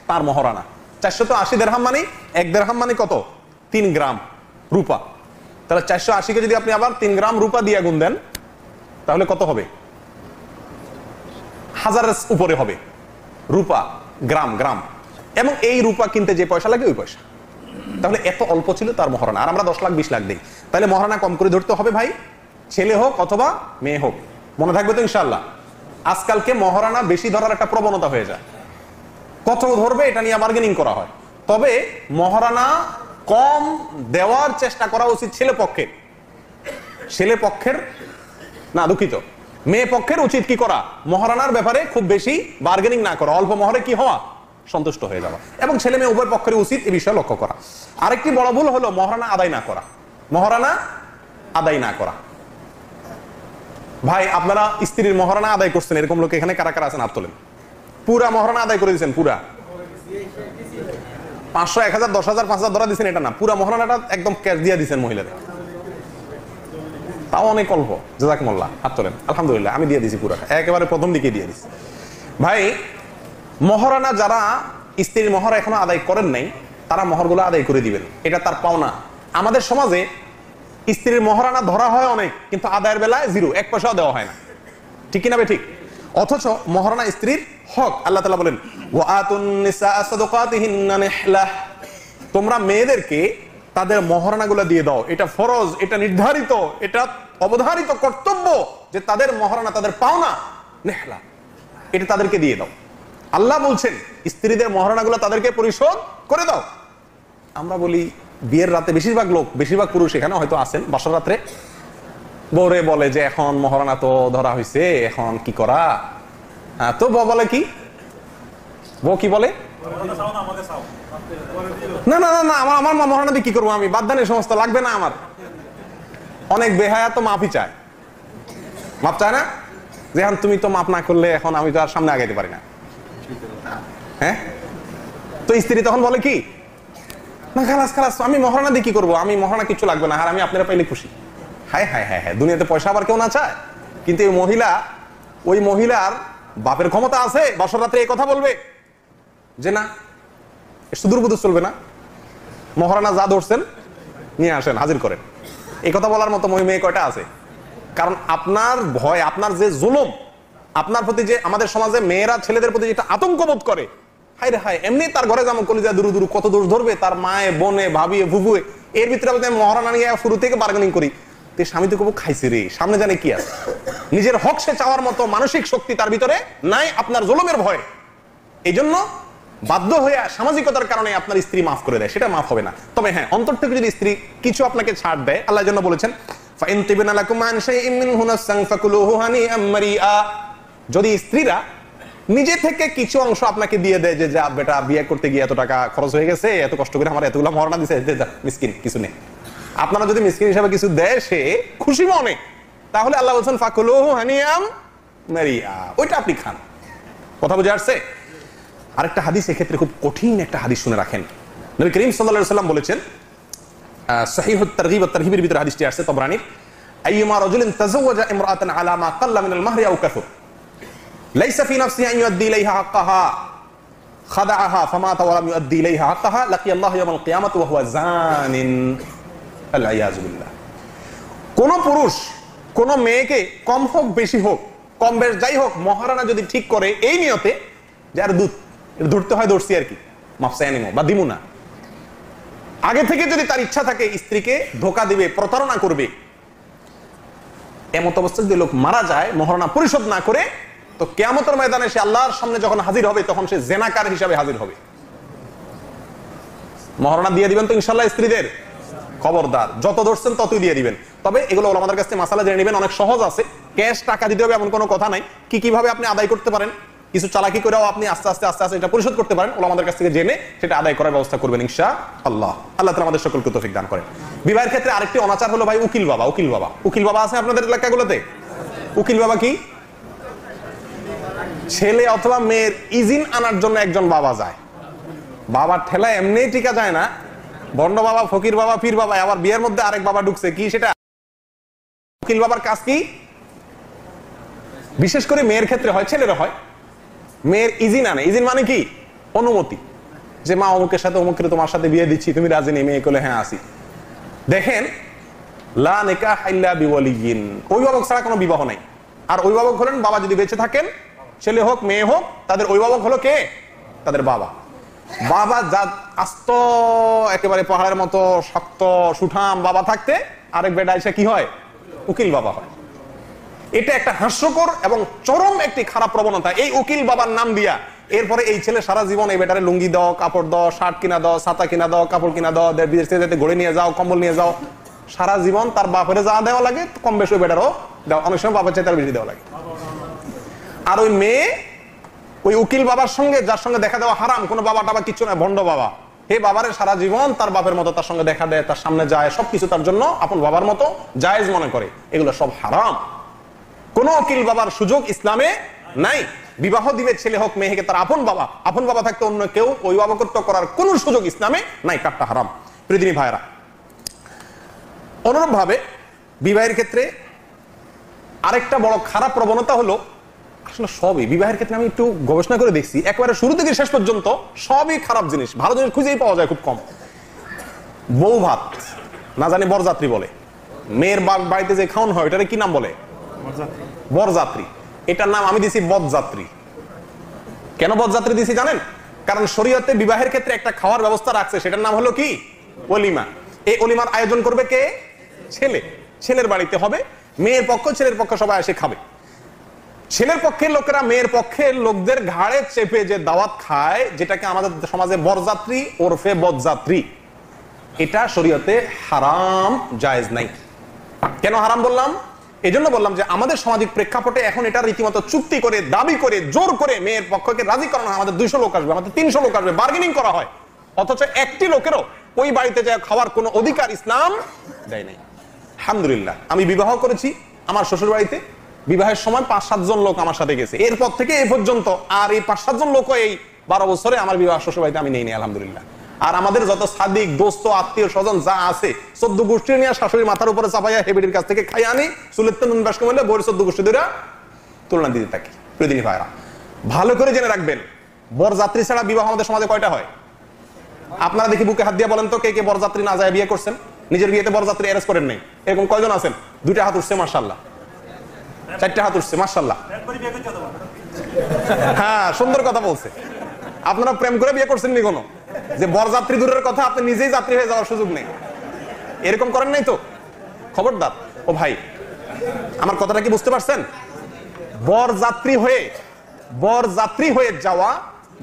A: তার মহারানা। 480 দিরহাম মানে 1 দিরহাম মানে কত 3 গ্রাম রূপা। তাহলে 480 কে যদি আপনি আবার 3 গ্রাম রূপা দিয়ে গুণ দেন তাহলে কত হবে, হাজারের উপরে হবে রূপা, গ্রাম। এবং এই রূপা কিনতে যে পয়সা লাগে ওই পয়সা। তাহলে এত অল্প ছিল তার মহারানা, আর আমরা 10 লাখ 20 লাখ দিই। তাহলে মহারানা কম করে ধরতে হবে ভাই, ছেলে হোক অথবা মেয়ে হোক। মনে থাকবে তো ইনশাআল্লাহ। আজকালকে মহারানা বেশি ধরার একটা প্রবণতা হয়ে যায়, কত ধরবে এটা নিয়ে বার্গেনিং করা হয়। তবে মহারানা কম দেওয়ার চেষ্টা করা উচিত ছেলে পক্ষের না, দুঃখিত, মেয়ে পক্ষের উচিত কি করা, মহারানার ব্যাপারে খুব বেশি বার্গেনিং না করা, অল্প মহরে কি হওয়া, সন্তুষ্ট হয়ে যাওয়া। এবং ছেলে মেয়ে উভয় পক্ষের উচিত এই বিষয়ে লক্ষ্য করা। আরেকটি বড় ভুল হলো মহারানা আদায় না করা। ভাই আপনারা স্ত্রীর মহারানা আদায় করছেন, এরকম লোক এখানে কারা কারা আছেন হাত তোলেন। পুরা মহারানা আদায় করে দিয়েছেন, পুরা 500 1000 10000 5000 ধরা দিচ্ছেন, এটা না, পুরা মহারানাটা একদম ক্যাশ দিয়ে দিচ্ছেন মহিলাদের, তাও অনেক অল্প। জাযাকুমুল্লাহ, হাত তোলেন। আলহামদুলিল্লাহ, আমি দিয়ে দিছি পুরা, একেবারে প্রথম দিকে দিয়ে দিছি। ভাই মহারানা যারা স্ত্রীর মহর এখনো আদায় করেন নাই, তারা মহরগুলো আদায় করে দিবেন, এটা তার পাওনা। আমাদের সমাজে স্ত্রীর মহারানা ধরা হয় অনেক, কিন্তু আদায়ের বেলায় 0, 1 পয়সাও দেওয়া হয় না, ঠিক কিনা ঠিক? অথচ মহারানা স্ত্রীর হক। আল্লাহ তাআলা বলেন ওয়াআতুন নিসা সাদাকাতিহিন্না নিহলা, তোমরা মেয়েদেরকে তাদের মহারানাগুলো দিয়ে দাও। এটা ফরজ, এটা নির্ধারিত, এটা অবধারিত কর্তব্য যে তাদের মহারানা, তাদের পাওনা নিহলা, এটা তাদেরকে দিয়ে দাও। আল্লাহ বলছেন স্ত্রীদের মহারানাগুলো তাদেরকে পরিশোধ করে দাও। আমরা বলি বিয়ের রাতে বেশিরভাগ পুরুষ এখানে হয়তো আছেন, বাসর রাত্রে বউরে বলে যে এখন মহারানা তো ধরা হয়েছে, এখন কি করা। তো বউ বলে কি, বউ কি বলে, না না না, আমার মহারানা দিয়ে কি করবো, আমি বাদ দেন, এই সমস্ত লাগবে না আমার। অনেক বেহায়া তো মাফই চায়, মাপ চায় না, যে এখন তুমি তো মাপ না করলে এখন আমি তো আর সামনে আগাইতে পারি না। হ্যাঁ, তো স্ত্রী তখন বলে কি, না খালাস, আমি মহারানা দিয়ে কি করবো, আমি মহারানা কিছু লাগবে না, আর আমি আপনারা পাইলে খুশি। হ্যাঁ, দুনিয়াতে পয়সা আবার কেউ না চায়, কিন্তু ওই মহিলার বাপের ক্ষমতা আছে বাসর রাত্রে এই কথা বলবে যে না, সুদূরবুদূর চলবে না, মহারানা যা ধরছেন নিয়ে আসেন, হাজির করেন। এই কথা বলার মতো মেয়ে কয়টা আছে? কারণ আপনার ভয়, আপনার যে জুলুম, আপনার প্রতি যে আমাদের সমাজে মেয়েরা ছেলেদের প্রতি যেটা আতঙ্ক বোধ করে, হায় রে হায়, এমনি তার ঘরে যেমন কলিজা দুরু কত দূর ধরবে, তার মায়ে বোনে ভাবিয়ে ফুফুয়ে, এর ভিতরে মহারানা নিয়ে শুরু থেকে বার্গেনিং করি, স্বামী তো কবু খাইছে রে, সামনে জানে কি আছে। নিজের হক সে চাওয়ার মতো মানসিক শক্তি তার ভিতরে নাই, আপনার জুলুমের ভয়। এই জন্য বাধ্য হয়ে সামাজিকতার কারণে আপনার স্ত্রী মাফ করে দেয়, সেটা মাফ হবে না। তবে হ্যাঁ, অন্তর থেকে যদি স্ত্রী কিছু আপনাকে ছাড় দেয়, আল্লাহর জন্য বলেছেন ফাইন তিবিনা লাকুম আন শাইইন মিনহু নাফসান ফাকুলুহু হানিআম মারিআ, যদি স্ত্রীরা নিজে থেকে কিছু অংশ আপনাকে দিয়ে দেয় যে যা বেটা, বিয়ে করতে গিয়ে এত টাকা খরচ হয়ে গেছে, এত কষ্ট করে আমার এতগুলো মহারানা দিছে, মিসকিন কিছু নেই, আপনারা যদি মিসকিন হিসাবে কিছু দেয় সে খুশি মনে, তাহলে আল্লাহ বলছেন ফাকুলুহু হানিআম মারিআ, ওইটা আপনি খান। কথা বুঝে আসছে? আরেকটা হাদিস এক্ষেত্রে খুব কঠিন একটা হাদিস শুনে রাখেন। নবী করিম সাল্লাল্লাহু আলাইহি ওয়াসাল্লাম বলেছেন, সহিহুত তারগীব ওয়াত তারহিবের ভিতরে হাদিসটি আসছে তবরানীর, আইয়ুমা রাজুলিন তাযাওয়াজা ইমরাআতান আলা মা কাল্লা মিনাল মাহরি আও কাসুর লাইসা ফি নাফসিহি আন ইউদ্দি ইলাইহা হাক্কাহা খাদাআহা ফামাতা ওয়া লাম ইউদ্দি ইলাইহা হাক্কাহা লাকিয়া আল্লাহ ইয়াওমাল কিয়ামাতি ওয়া হুয়া জানিন, আল ইয়াযু বিল্লাহ। কোন পুরুষ কোন মেয়েকে কম হোক বেশি হোক কম বেশ যাই হোক, মহারানা যদি ঠিক করে এই নিয়তে যে আর দুধ ধরতে হয় ধরছি আর কি, মাফসায় নিমো বা দিমু না, আগে থেকে যদি তার ইচ্ছা থাকে স্ত্রীকে ধোকা দিবে, প্রতারণা করবে, এমত অবস্থায় যদি লোক মারা যায় মহারণা পরিশোধ না করে, তো কিয়ামতের ময়দানে সে আল্লাহর সামনে যখন হাজির হবে তখন সে জেনাকার হিসাবে হাজির হবে। মহারণা দিয়ে দিবেন তো ইনশাআল্লাহ স্ত্রীদের? খবরদার, যত ধরছেন ততই দিয়ে দিবেন। তবে এগুলো ওলামাদের কাছে মাসালা জেনে নেবেন, অনেক সহজ আছে। ক্যাশ টাকা দিতে হবে এমন কোনো কথা নাই। কিভাবে আপনি আদায় করতে পারেন, কিছু চালাকি করেও আপনি আস্তে আস্তে এটা পরিশোধ করতে পারেন। ওলামাদের কাছ থেকে জেনে সেটা আদায় করার ব্যবস্থা করবেন ইনশাআল্লাহ। আল্লাহ তাআলা আমাদের সকলকে তৌফিক দান করেন। বিবাহের ক্ষেত্রে আরেকটি অনাচার হলো ভাই উকিল বাবা। উকিল বাবা আছে আপনাদের এলাকাগুলোতে? উকিল বাবা কি? ছেলে অথবা মেয়ের ইজিন আনার জন্য একজন বাবা যায়। বাবার ঠেলা এমনি টিকা যায় না, বন্ড বাবা, ফকির বাবা, পীর বাবা, আবার বিয়ের মধ্যে আরেক বাবা ঢুকছে, কি সেটা? উকিল বাবার কাজ কি? বিশেষ করে মেয়ের ক্ষেত্রে হয়, ছেলেরা হয়, মেয়ের ইজিন আনে। ইজিন মানে কি? অনুমতি, যে মা অমুকের সাথে অমুকের তোমার সাথে বিয়ে দিচ্ছি, তুমি রাজি নেই? মেয়ে বলে হ্যাঁ আসি। দেখেন, লা নিকাহ ইল্লা বিওয়ালিয়িন, অভিভাবক ছাড়া কোনো বিবাহ নাই। আর অভিভাবক হলেন বাবা যদি বেঁচে থাকেন, ছেলে হোক মেয়ে হোক, তাদের অভিভাবক হলো কে? তাদের বাবা। বাবা যা আস্ত একেবারে পাহাড়ের মতো শক্ত সুঠাম বাবা থাকতে, আরেক বেটা এসে কি হয়? উকিল বাবা হয়। এটা একটা হাস্যকর এবং চরম একটি খারাপ প্রবণতা, এই উকিল বাবার নাম দিয়া। এরপরে এই ছেলে সারা জীবন এই বেটারে লুঙ্গি দাও, কাপড় দাও, শার্ট কিনা দাও, ছাতা কিনা দাও, কাপড় কিনা দাও, বিদেশ থেকে যেতে ঘুরে নিয়ে যাও, কম্বল নিয়ে যাও, সারা জীবন তার বাপের যা দেওয়া লাগে কম বেশি ওই বেটারও দেওয়া, অনেক সময় বাপের চাইতে তার বেশি দেওয়া লাগে। আর ওই মেয়ে ওই উকিল বাবার সঙ্গে, যার সঙ্গে দেখা দেওয়া হারাম, কোনো বাবা টাবা কিচ্ছু না, ভণ্ড বাবা, হে বাবারে সারা জীবন তার বাপের মতো তার সঙ্গে দেখা দেয়, তার সামনে যায়, সবকিছু তার জন্য আপন বাবার মতো জায়েজ মনে করে, এগুলো সব হারাম। কোন উকিল বাবার সুযোগ ইসলামে নাই। বিবাহ দিবে ছেলে হোক মেয়েকে তার আপন বাবা থাকতে অন্য কেউ অভিভাবকত্ব করার কোন সুযোগ ইসলামে নাই, কাটটা হারাম। প্রিয়দিনী ভাইরা, অনুরূপ ভাবে বিবাহের ক্ষেত্রে আরেকটা বড় খারাপ প্রবণতা হলো, আসলে সবই বিবাহের ক্ষেত্রে আমি একটু গবেষণা করে দেখছি, একেবারে শুরু থেকে শেষ পর্যন্ত সবই খারাপ জিনিস, ভালো জিনিস খুঁজেই পাওয়া যায় খুব কম। বউ ভাত, না জানি বরযাত্রী বলে, মেয়ের বাড়িতে যে খাওয়ান হয় এটারে কি নাম বলে? বরযাত্রী। এটার নাম আমি দিছি বদযাত্রী। কেন বদযাত্রী দিছি জানেন? কারণ শরীয়তে বিবাহের ক্ষেত্রে একটা খাওয়ার ব্যবস্থা রাখছে, সেটার নাম হলো কি? ওলিমা। এই ওলিমার আয়োজন করবে কে? ছেলে। ছেলের বাড়িতে হবে, মেয়ের পক্ষ ছেলের পক্ষ সবাই এসে খাবে। ছেলের পক্ষের লোকেরা মেয়ের পক্ষের লোকদের ঘাড়ে চেপে যে দাওয়াত খায়, যেটাকে আমাদের সমাজে বরযাত্রী ওরফে বদযাত্রী, এটা শরীয়তে হারাম, জায়েজ নাই। কেন হারাম বললাম? এজন্য বললাম যে আমাদের সামাজিক প্রেক্ষাপটে এখন এটা রীতিমতো চুক্তি করে, দাবি করে, জোর করে মেয়ের পক্ষকে রাজি করানো হয়। আমাদের 200 লোক আসবে, আমাদের 300 লোক আসবে, বার্গেনিং করা হয়, অথচ একটি লোকেরও ওই বাড়িতে যায় খাওয়ার কোনো অধিকার ইসলাম দেয় নাই। আলহামদুলিল্লাহ, আমি বিবাহ করেছি আমার শ্বশুর বাড়িতে, বিবাহের সময় 5-7 জন লোক আমার সাথে গেছে, এরপর থেকে এ পর্যন্ত আর এই 5-7 জন লোক এই 12 বছরে আমার বিবাহ শ্বশুর বাড়িতে আমি নেই নি, আলহামদুলিল্লাহ। আর আমাদের যত সাদিক দোস্ত আত্মীয় স্বজন যা আছে, 14 গোষ্ঠী নিয়ে শাশুড়ির মাথার উপরে চাপাইয়া হেবিডির কাছ থেকে খাই আনি, চুলের নুন বাস কমাইলে বইয়ের 14 গোষ্ঠী ধরে তুলনা দিতে থাকি। প্রিয়দিনী ভাইরা, ভালো করে জেনে রাখবেন, বরযাত্রী ছাড়া বিবাহ আমাদের সমাজে কয়টা হয়? আপনারা দেখি বুকে হাত দিয়ে বলেন তো, কে কে বরযাত্রী না যায় বিয়ে করছেন? নিজের বিয়েতে বরযাত্রী অ্যারেঞ্জ করেন নাই, এরকম কয়জন আছেন? 2টা হাত উঠছে মাশাআল্লাহ, 4টা হাত উঠছে মাশাআল্লাহ। হ্যাঁ, সুন্দর কথা বলছে। আপনারা প্রেম করে বিয়ে করছেন নি কোনো? যে বরযাত্রী দূরের কথা, আপনি নিজেই যাত্রী হয়ে যাওয়ার সুযোগ নেই, এরকম করেন নাই তো? খবরদার। ও ভাই, আমার কথাটা কি বুঝতে পারছেন? বরযাত্রী হয়ে যাওয়া,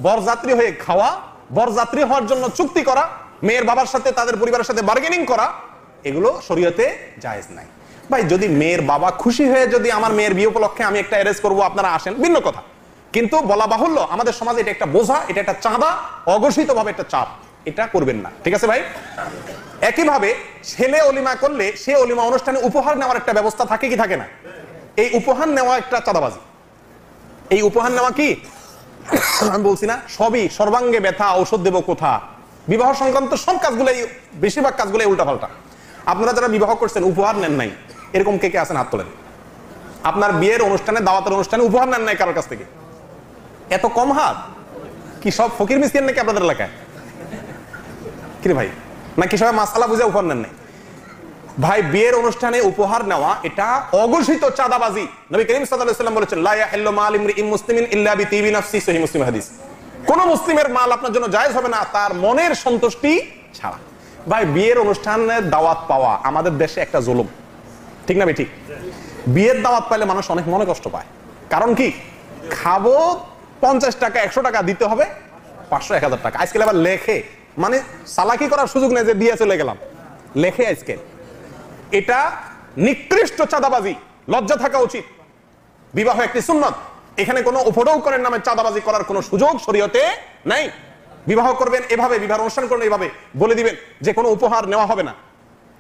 A: বরযাত্রী হয়ে খাওয়া, বরযাত্রী হওয়ার জন্য চুক্তি করা, মেয়ের বাবার সাথে তাদের পরিবারের সাথে বার্গেনিং করা, এগুলো শরীয়তে জায়েজ নাই। ভাই, যদি মেয়ের বাবা খুশি হয়ে যদি আমার মেয়ের বিয়ে উপলক্ষে আমি একটা অ্যারেঞ্জ করবো, আপনারা আসেন, ভিন্ন কথা। কিন্তু বলা বাহুল্য, আমাদের সমাজে এটা একটা বোঝা, এটা একটা চাঁদা, অঘোষিত ভাবে একটা চাপ, এটা করবেন না, ঠিক আছে ভাই? একইভাবে ছেলে অলিমা করলে সে অলিমা অনুষ্ঠানে উপহার নেওয়ার একটা ব্যবস্থা থাকে কি থাকে না? এই উপহার নেওয়া একটা চাঁদাবাজি। এই উপহার নেওয়া কি আমি বলছি না, সবই সর্বাঙ্গে ব্যথা, ঔষধ দেব কোথা। বিবাহ সংক্রান্ত সব কাজগুলো, বেশিরভাগ কাজগুলো উল্টাপাল্টা। আপনারা যারা বিবাহ করছেন উপহার নেন নাই, এরকম কে কে আছেন হাত তোলেন? আপনার বিয়ের অনুষ্ঠানে, দাওয়াতের অনুষ্ঠানে উপহার নেন নাই কারোর কাছ থেকে? এত কম হাত? কি সব ফকির মিসকিন নাকি আপনাদের এলাকায়? কি রে ভাই, নাকি সবাই মাসালা বুঝে উপহার নেন নাই? ভাই বিয়ের অনুষ্ঠানে উপহার নেওয়া এটা অঘোষিত চাঁদাবাজি। নবী করিম সাল্লাল্লাহু আলাইহি ওয়াসাল্লাম বলেছেন লা ইয়াহিল্লু মাল ইমরিইন মুসলিমিন ইল্লা বিতিবি নাফসি, সহিহ মুসলিম হাদিস। কোন মুসলিমের মাল আপনার জন্য জায়েজ হবে না তার মনের সন্তুষ্টি ছাড়া। ভাই বিয়ের অনুষ্ঠানের দাওয়াত পাওয়া আমাদের দেশে একটা জুলুম, ঠিক না ঠিক? বিয়ের দাওয়াত পাইলে মানুষ অনেক মনে কষ্ট পায়। কারণ কি, খাবো 50 টাকা 100 টাকা দিতে হবে, 500 1000 টাকা। আজকাল আবার লেখে, মানে চালাকি করার সুযোগ নেই যে দিয়ে চলে গেলাম, লেখে আজকাল। এটা নিকৃষ্ট চাঁদাবাজি, লজ্জা থাকা উচিত। বিবাহ একটি সুন্নত, এখানে কোনো উপঢৌকনের নামে চাঁদাবাজি করার কোনো সুযোগ শরীয়তে নাই। বিবাহ করবেন এভাবে, বিবাহ অনুষ্ঠান করবেন এভাবে, বলে দিবেন যে কোনো উপহার নেওয়া হবে না।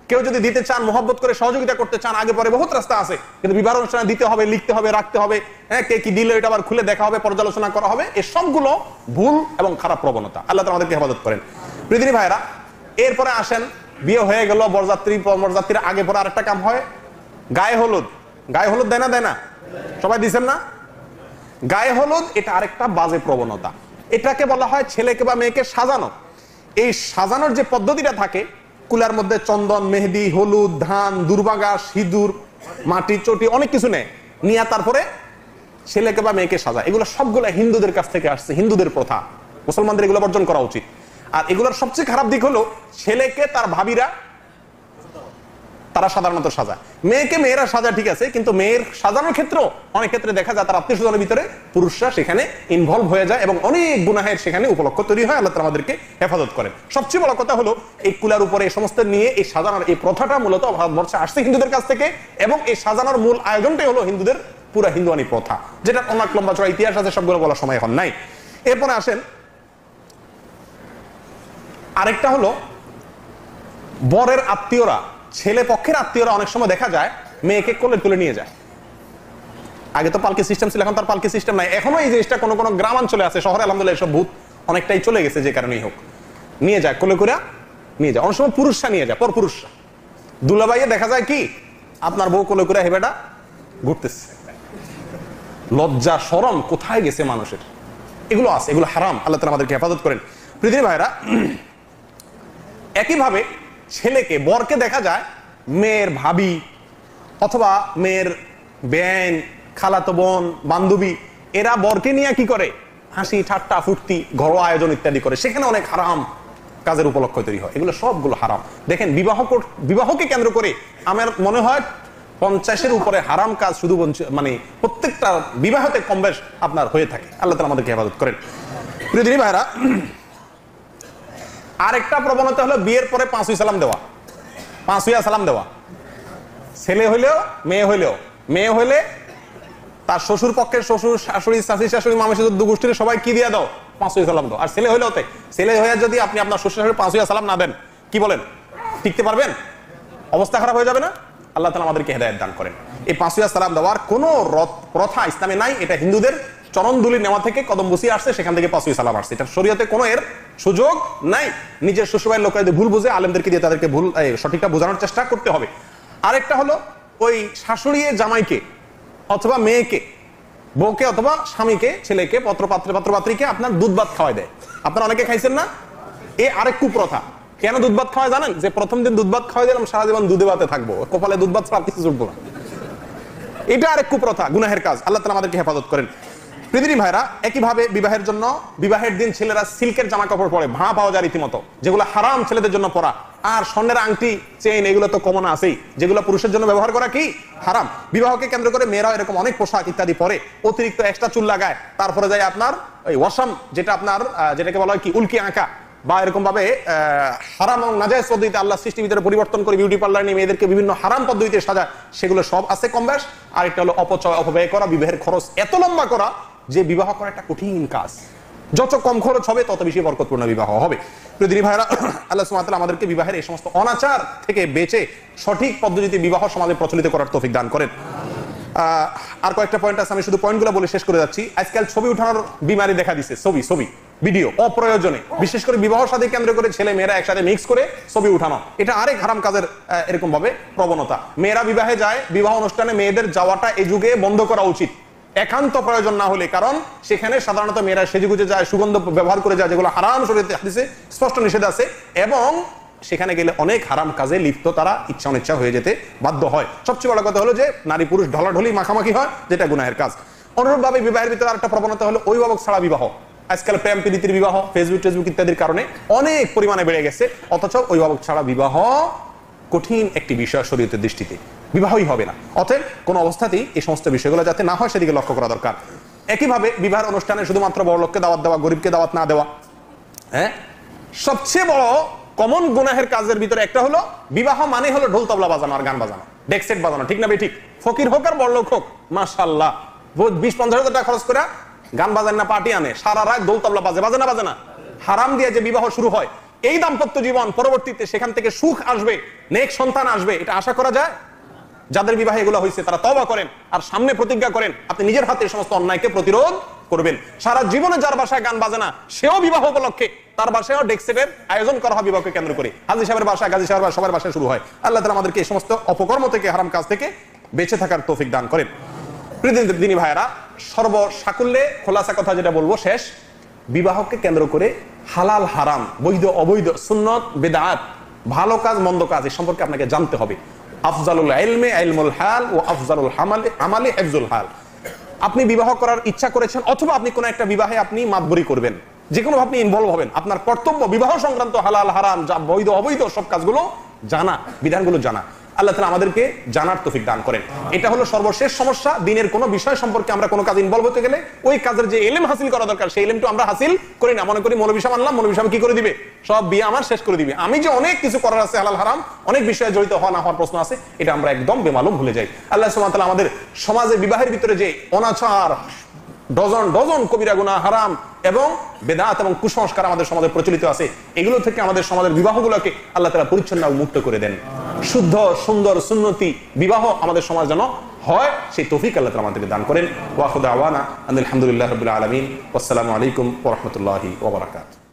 A: কেউ যদি দিতে চান, মোহব্বত করে সহযোগিতা করতে চান, আগে পরে বহুত রাস্তা আছে, কিন্তু বিবাহ অনুষ্ঠানে দিতে হবে, লিখতে হবে, রাখতে হবে, হ্যাঁ কে কি দিল এটা আবার খুলে দেখা হবে, পর্যালোচনা করা হবে, এই সবগুলো ভুল এবং খারাপ প্রবণতা। আল্লাহ তাআলা আমাদেরকে হেফাজত করেন। প্রিয় ভাইরা, এরপরে আসেন, বিয়ে হয়ে গেল, বরযাত্রীর আগে পরে আরেকটা কাম হয়, গায়ে হলুদ। গায়ে হলুদ দেয় না? সবাই দিচ্ছেন না? গায়ে হলুদ এটা আরেকটা বাজে প্রবণতা। এটাকে বলা হয় ছেলেকে বা মেয়েকে সাজানো। এই সাজানোর যে পদ্ধতিটা থাকে, কুলার মধ্যে চন্দন, মেহেদি, হলুদ, ধান, দুর্বাগা, সিঁদুর, মাটি, চটি, অনেক কিছু নেয়, নিয়ে তারপরে ছেলেকে বা মেয়েকে সাজা। এগুলো সবগুলো হিন্দুদের কাছ থেকে আসছে, হিন্দুদের প্রথা। মুসলমানদের এগুলো বর্জন করা উচিত। আর এগুলোর সবচেয়ে খারাপ দিক হলো, ছেলেকে তার ভাবিরা তারা সাধারণত সাজায়, মেয়েকে মেয়েরা সাজা, ঠিক আছে, কিন্তু মেয়ের সাজানোর ক্ষেত্রে অনেক ক্ষেত্রে দেখা যায় তার আত্মীয় স্বজনের ভিতরে পুরুষরা সেখানে ইনভলভ হয়ে যায় এবং অনেক গুনাহের সেখানে উপলক্ষ তৈরি হয়। আল্লাহ তাআলা আমাদেরকে হেফাজত করেন। সবচেয়ে বড় কথা হলো, এই কুলার উপরে এই সমস্ত নিয়ে এই সাজানোর এই প্রথাটা মূলত ভারতবর্ষে আসছে হিন্দুদের কাছ থেকে, এবং এই সাজানোর মূল আয়োজনটাই হলো হিন্দুদের পুরা হিন্দুয়ানি প্রথা, যেটা অনেক লম্বা চড়া ইতিহাস আছে, সবগুলো বলার সময় এখন নাই। এরপরে আসেন, আরেকটা হলো বরের আত্মীয়রা, ছেলে পক্ষের আত্মীয়রা অনেক সময় দেখা যায় মেয়েকে কোলে তুলে নিয়ে যায়। আগে তো পালকি সিস্টেম ছিল, এখন তার পালকি সিস্টেম নাই। এখনো এই জিনিসটা কোনো কোনো গ্রামাঞ্চলে আছে, শহরে আলহামদুলিল্লাহ এসব ভূত অনেকটাই চলে গেছে, যে কারণেই হোক নিয়ে যায়, কোলে করে নিয়ে যায়। অনেক সময় পুরুষরা নিয়ে যায়, পর পুরুষরা। দুলাভাইয়ে দেখা যায় কি, আপনার বউ কোলে করে হেবেটা ঘুরতেছে। লজ্জা শরম কোথায় গেছে মানুষের? এগুলো আছে, এগুলো হারাম। আল্লাহ তাআলা আমাদেরকে হেফাজত করেন। পৃথিবীর ভাইরা, একইভাবে ছেলেকে, বরকে দেখা যায় মেয়ের ভাবি অথবা মেয়ের বেন, খালাতো বোন, বান্ধবী, এরা বরকে নিয়ে কি করে, হাসি ঠাট্টা ফুর্তি, ঘরোয়া আয়োজন ইত্যাদি করে, সেখানে অনেক হারাম কাজের উপলক্ষ তৈরি হয়। এগুলো সবগুলো হারাম। দেখেন, বিবাহকে কেন্দ্র করে আমার মনে হয় 50-এর উপরে হারাম কাজ শুধু মানে প্রত্যেকটা বিবাহতে কম বেশ আপনার হয়ে থাকে। আল্লাহ তাআলা আমাদেরকে হেফাজত করেন। প্রিয় দিনী ভাইরা, আরেকটা প্রবণতা হলো বিয়ের পরে 5 ওয়াক্ত সালাম দেওয়া। 5 ওয়াক্ত সালাম দেওয়া, ছেলে হইলেও মেয়ে হইলেও, মেয়ে হইলে তার শ্বশুর পক্ষের শ্বশুর, শাশুড়ি, চাচি, শাশুড়ি, মামা, শাশুড়ি, দু গোষ্ঠীর সবাই কি দিয়ে দাও, 5 ওয়াক্ত সালাম দাও। আর ছেলে হইলেও তাই। ছেলে হয়ে যদি আপনি আপনার শ্বশুর শাশুড়ি 5 ওয়াক্ত সালাম না দেন, কি বলেন, টিকতে পারবেন? অবস্থা খারাপ হয়ে যাবে না? আল্লাহ তাআলা আমাদেরকে হেদায়েত দান করেন। এই 5 ওয়াক্ত সালাম দেওয়ার কোনো প্রথা ইসলামে নাই। এটা হিন্দুদের চরণধুলি নেওয়া থেকে, কদম বসিয়ে আসছে, সেখান থেকে 5 ওয়াক্ত সালাম আসছে। এটা শরীয়তে কোনো এর সুযোগ নাই। নিজের শ্বশুরবাড়ির লোকেরা যদি ভুল বুঝে, আলেমদেরকে দিয়ে তাদেরকে ভুল সঠিকটা বোঝানোর চেষ্টা করতে হবে। আরেকটা হলো, ওই শাশুড়ি জামাইকে অথবা মেয়েকে, বউকে অথবা স্বামীকে, ছেলেকে, পাত্রপাত্রীকে আপনার দুধ ভাত খাওয়াই দেয়। আপনারা অনেকে খাইছেন না? এই আরেক কুপ্রথা। কেন দুধ ভাত খাওয়ায় জানেন? যে প্রথম দিন দুধ ভাত খাওয়াই দিলাম, সারা জীবন দুধে ভাতে থাকবো, কপালে দুধ ভাত ছাড়া কিছু জুটবো না। এটা আরেক কুপ্রথা, গুনাহের কাজ। আল্লাহ তাআলা আমাদেরকে হেফাজত করেন। পৃথিবী ভাইরা, একইভাবে বিবাহের জন্য, বিবাহের দিন ছেলেরা সিল্কের জামা কাপড় পরে, ভাঁ পাওয়া যায় রীতিমতো, যেগুলো হারাম ছেলেদের জন্য পরা। আর স্বর্ণের আংটি, চেইন, এগুলো তো কমন আছেই, যেগুলো পুরুষের জন্য ব্যবহার করা কি হারাম। বিবাহকে কেন্দ্র করে মেয়েরা এরকম অনেক পোশাক ইত্যাদি পরে, অতিরিক্ত এক্সট্রা চুল লাগায়, তারপরে যায় আপনার ওই ওয়াসাম, যেটা আপনার যেটাকে বলা হয় কি উল্কি আঁকা, বা এরকম ভাবে হারাম এবং নাজায়েজ পদ্ধতিতে আল্লাহ সৃষ্টির ভিতরে পরিবর্তন করে বিউটি পার্লার নিয়ে মেয়েদেরকে বিভিন্ন হারাম পদ্ধতিতে সাজায়, সেগুলো সব আছে কম বেশ। আর একটা হলো অপচয়, অপব্যয় করা, বিবাহের খরচ এত লম্বা করা যে বিবাহ করা একটা কঠিন কাজ। যত কম খরচ হবে তত বেশি বরকতপূর্ণ বিবাহ হবে। প্রিয় দিনী ভাইরা, আল্লাহ সুবহানাহু ওয়া তাআলা আমাদেরকে বিবাহের এই সমস্ত অনাচার থেকে বেঁচে সঠিক পদ্ধতিতে বিবাহ সমাজে প্রচলিত করার তৌফিক দান করেন। আর কয়েকটা পয়েন্ট আছে, আমি শুধু পয়েন্টগুলো বলে শেষ করে যাচ্ছি। আজকাল ছবি উঠানোর বিমারি দেখা দিচ্ছে, ছবি ভিডিও অপ্রয়োজনে, বিশেষ করে বিবাহ সাথে কেন্দ্র করে ছেলে মেয়েরা একসাথে মিক্স করে ছবি উঠানো, এটা আরেক হারাম কাজের এরকম ভাবে প্রবণতা। মেয়েরা বিবাহে যায়, বিবাহ অনুষ্ঠানে মেয়েদের যাওয়াটা এই যুগে বন্ধ করা উচিত, একান্ত প্রয়োজন না হলে। কারণ সেখানে সাধারণত মেয়েরা সেজেগুজে যায়, সুগন্ধ ব্যবহার করে যায়, যেগুলো হারাম, শরীয়তে হাদিসে স্পষ্ট নিষেধ আছে। এবং সেখানে গেলে অনেক হারাম কাজে লিপ্ত তারা ইচ্ছা অনিচ্ছা হয়ে যেতে বাধ্য হয়। সবচেয়ে বড় কথা হলো যে নারী পুরুষ ঢলাঢলি মাখামাখি হয়, যেটা গুনাহের কাজ। অনুরূপভাবে বিবাহের ভিতরে আরেকটা প্রবণতা হলো অভিভাবক ছাড়া বিবাহ। আজকাল প্রেম প্রীতির বিবাহ ফেসবুক ইত্যাদির কারণে অনেক পরিমাণে বেড়ে গেছে, অথচ অভিভাবক ছাড়া বিবাহ কঠিন একটি বিষয় শরীয়তের দৃষ্টিতে, বিবাহই হবে না। অতএব কোনো অবস্থাতেই এই সমস্ত বিষয়গুলো যাতে না হয় সেদিকে লক্ষ্য করা দরকার। একইভাবে বিবাহের অনুষ্ঠানে শুধুমাত্র বড় লোককে দাওয়াত দেওয়া, গরিবকে দাওয়াত না দেওয়া। হ্যাঁ, সবচেয়ে বড় কমন গুনাহের কাজের ভিতরে একটা হলো বিবাহ মানে হলো ঢোল তবলা বাজানো আর গান বাজানো, ডেক সেট বাজানো, ঠিক না ঠিক? ফকির হোক আর বড় লোক হোক, মাশাআল্লাহ 20-50 হাজার টাকা খরচ করে গান বাজান না, পার্টি আনে, সারা রাত ঢোল তবলা বাজে না। হারাম দিয়ে যে বিবাহ শুরু হয়, এই দাম্পত্য জীবন পরবর্তীতে সেখান থেকে সুখ আসবে, নেক সন্তান আসবে, এটা আশা করা যায়? যাদের বিবাহে এগুলো হয়েছে তারা তওবা করেন আর সামনে প্রতিজ্ঞা করেন আপনি নিজের হাতে এই সমস্ত অন্যায়কে প্রতিরোধ করবেন। সারা জীবনে যার বাসায় গান বাজে না, সেও বিবাহ উপলক্ষে তার বাসায়ও ডেক সেটের আয়োজন করা হয় বিবাহকে কেন্দ্র করে। হাজী সাহেবের বাসায়, গাজী সাহেবের সবার বাসায় শুরু হয়। আল্লাহ তাআলা আমাদেরকে এই সমস্ত অপকর্ম থেকে, হারাম কাজ থেকে বেঁচে থাকার তৌফিক দান করেন। প্রিয় ভাইয়েরা, সর্বসাকুল্যে খোলাসা কথা যেটা বলবো শেষ, বিবাহকে কেন্দ্র করে হালাল হারাম, বৈধ অবৈধ, সুন্নত বিদআত, ভালো কাজ মন্দ কাজ এই সম্পর্কে আপনাকে জানতে হবে। আফজালুল ইলমি ইলমুল হাল ও আফজালুল আমালি হিফজুল হাল। আপনি বিবাহ করার ইচ্ছা করেছেন অথবা আপনি কোন একটা বিবাহে আপনি মাতবরি করবেন, যে কোনো আপনি ইনভলভ হবেন, আপনার কর্তব্য বিবাহ সংক্রান্ত হালাল হারাম, যা বৈধ অবৈধ সব কাজগুলো জানা, বিধানগুলো জানা। আল্লাহ তাআলা আমাদেরকে জানার তৌফিক দান করেন। এটা হলো সর্বশেষ সমস্যা। দিনের কোনো বিষয় সম্পর্কে আমরা কোনো কাজ ইনভলভ হতে গেলে ওই কাজের যে ইলম হাসিল করা দরকার সেই ইলমটা আমরা হাসিল করি না। মনে করি মৌলবী সাহেব আনলাম, মৌলবী সাহেব কি করে দিবে, সব বিয়ে আমার শেষ করে দিবে। আমি যে অনেক কিছু করার আছে, হালাল হারাম অনেক বিষয়ে জড়িত হওয়া না হওয়ার প্রশ্ন আছে, এটা আমরা একদম বেমালুম ভুলে যাই। আল্লাহ সুবহানাহু ওয়া তাআলা আমাদের সমাজে বিবাহের ভিতরে যে অনাচার, ডজন কবিরা গুনাহ, হারাম এবং বেদাত এবং কুসংস্কার আমাদের সমাজে প্রচলিত আছে, এগুলো থেকে আমাদের সমাজের বিবাহগুলোকে আল্লাহ তাআলা পরিচ্ছন্ন ও মুক্ত করে দেন। শুদ্ধ সুন্দর সুন্নতি বিবাহ আমাদের সমাজ যেন হয়, সেই তৌফিক আল্লাহ তাআলা আমাদেরকে দান করেন। ওয়া আখিরু দাওয়ানা আলহামদুলিল্লাহি রাব্বিল আলামিন। আসসালামু আলাইকুম ওয়া রাহমাতুল্লাহি ওয়া বারাকাতুহু।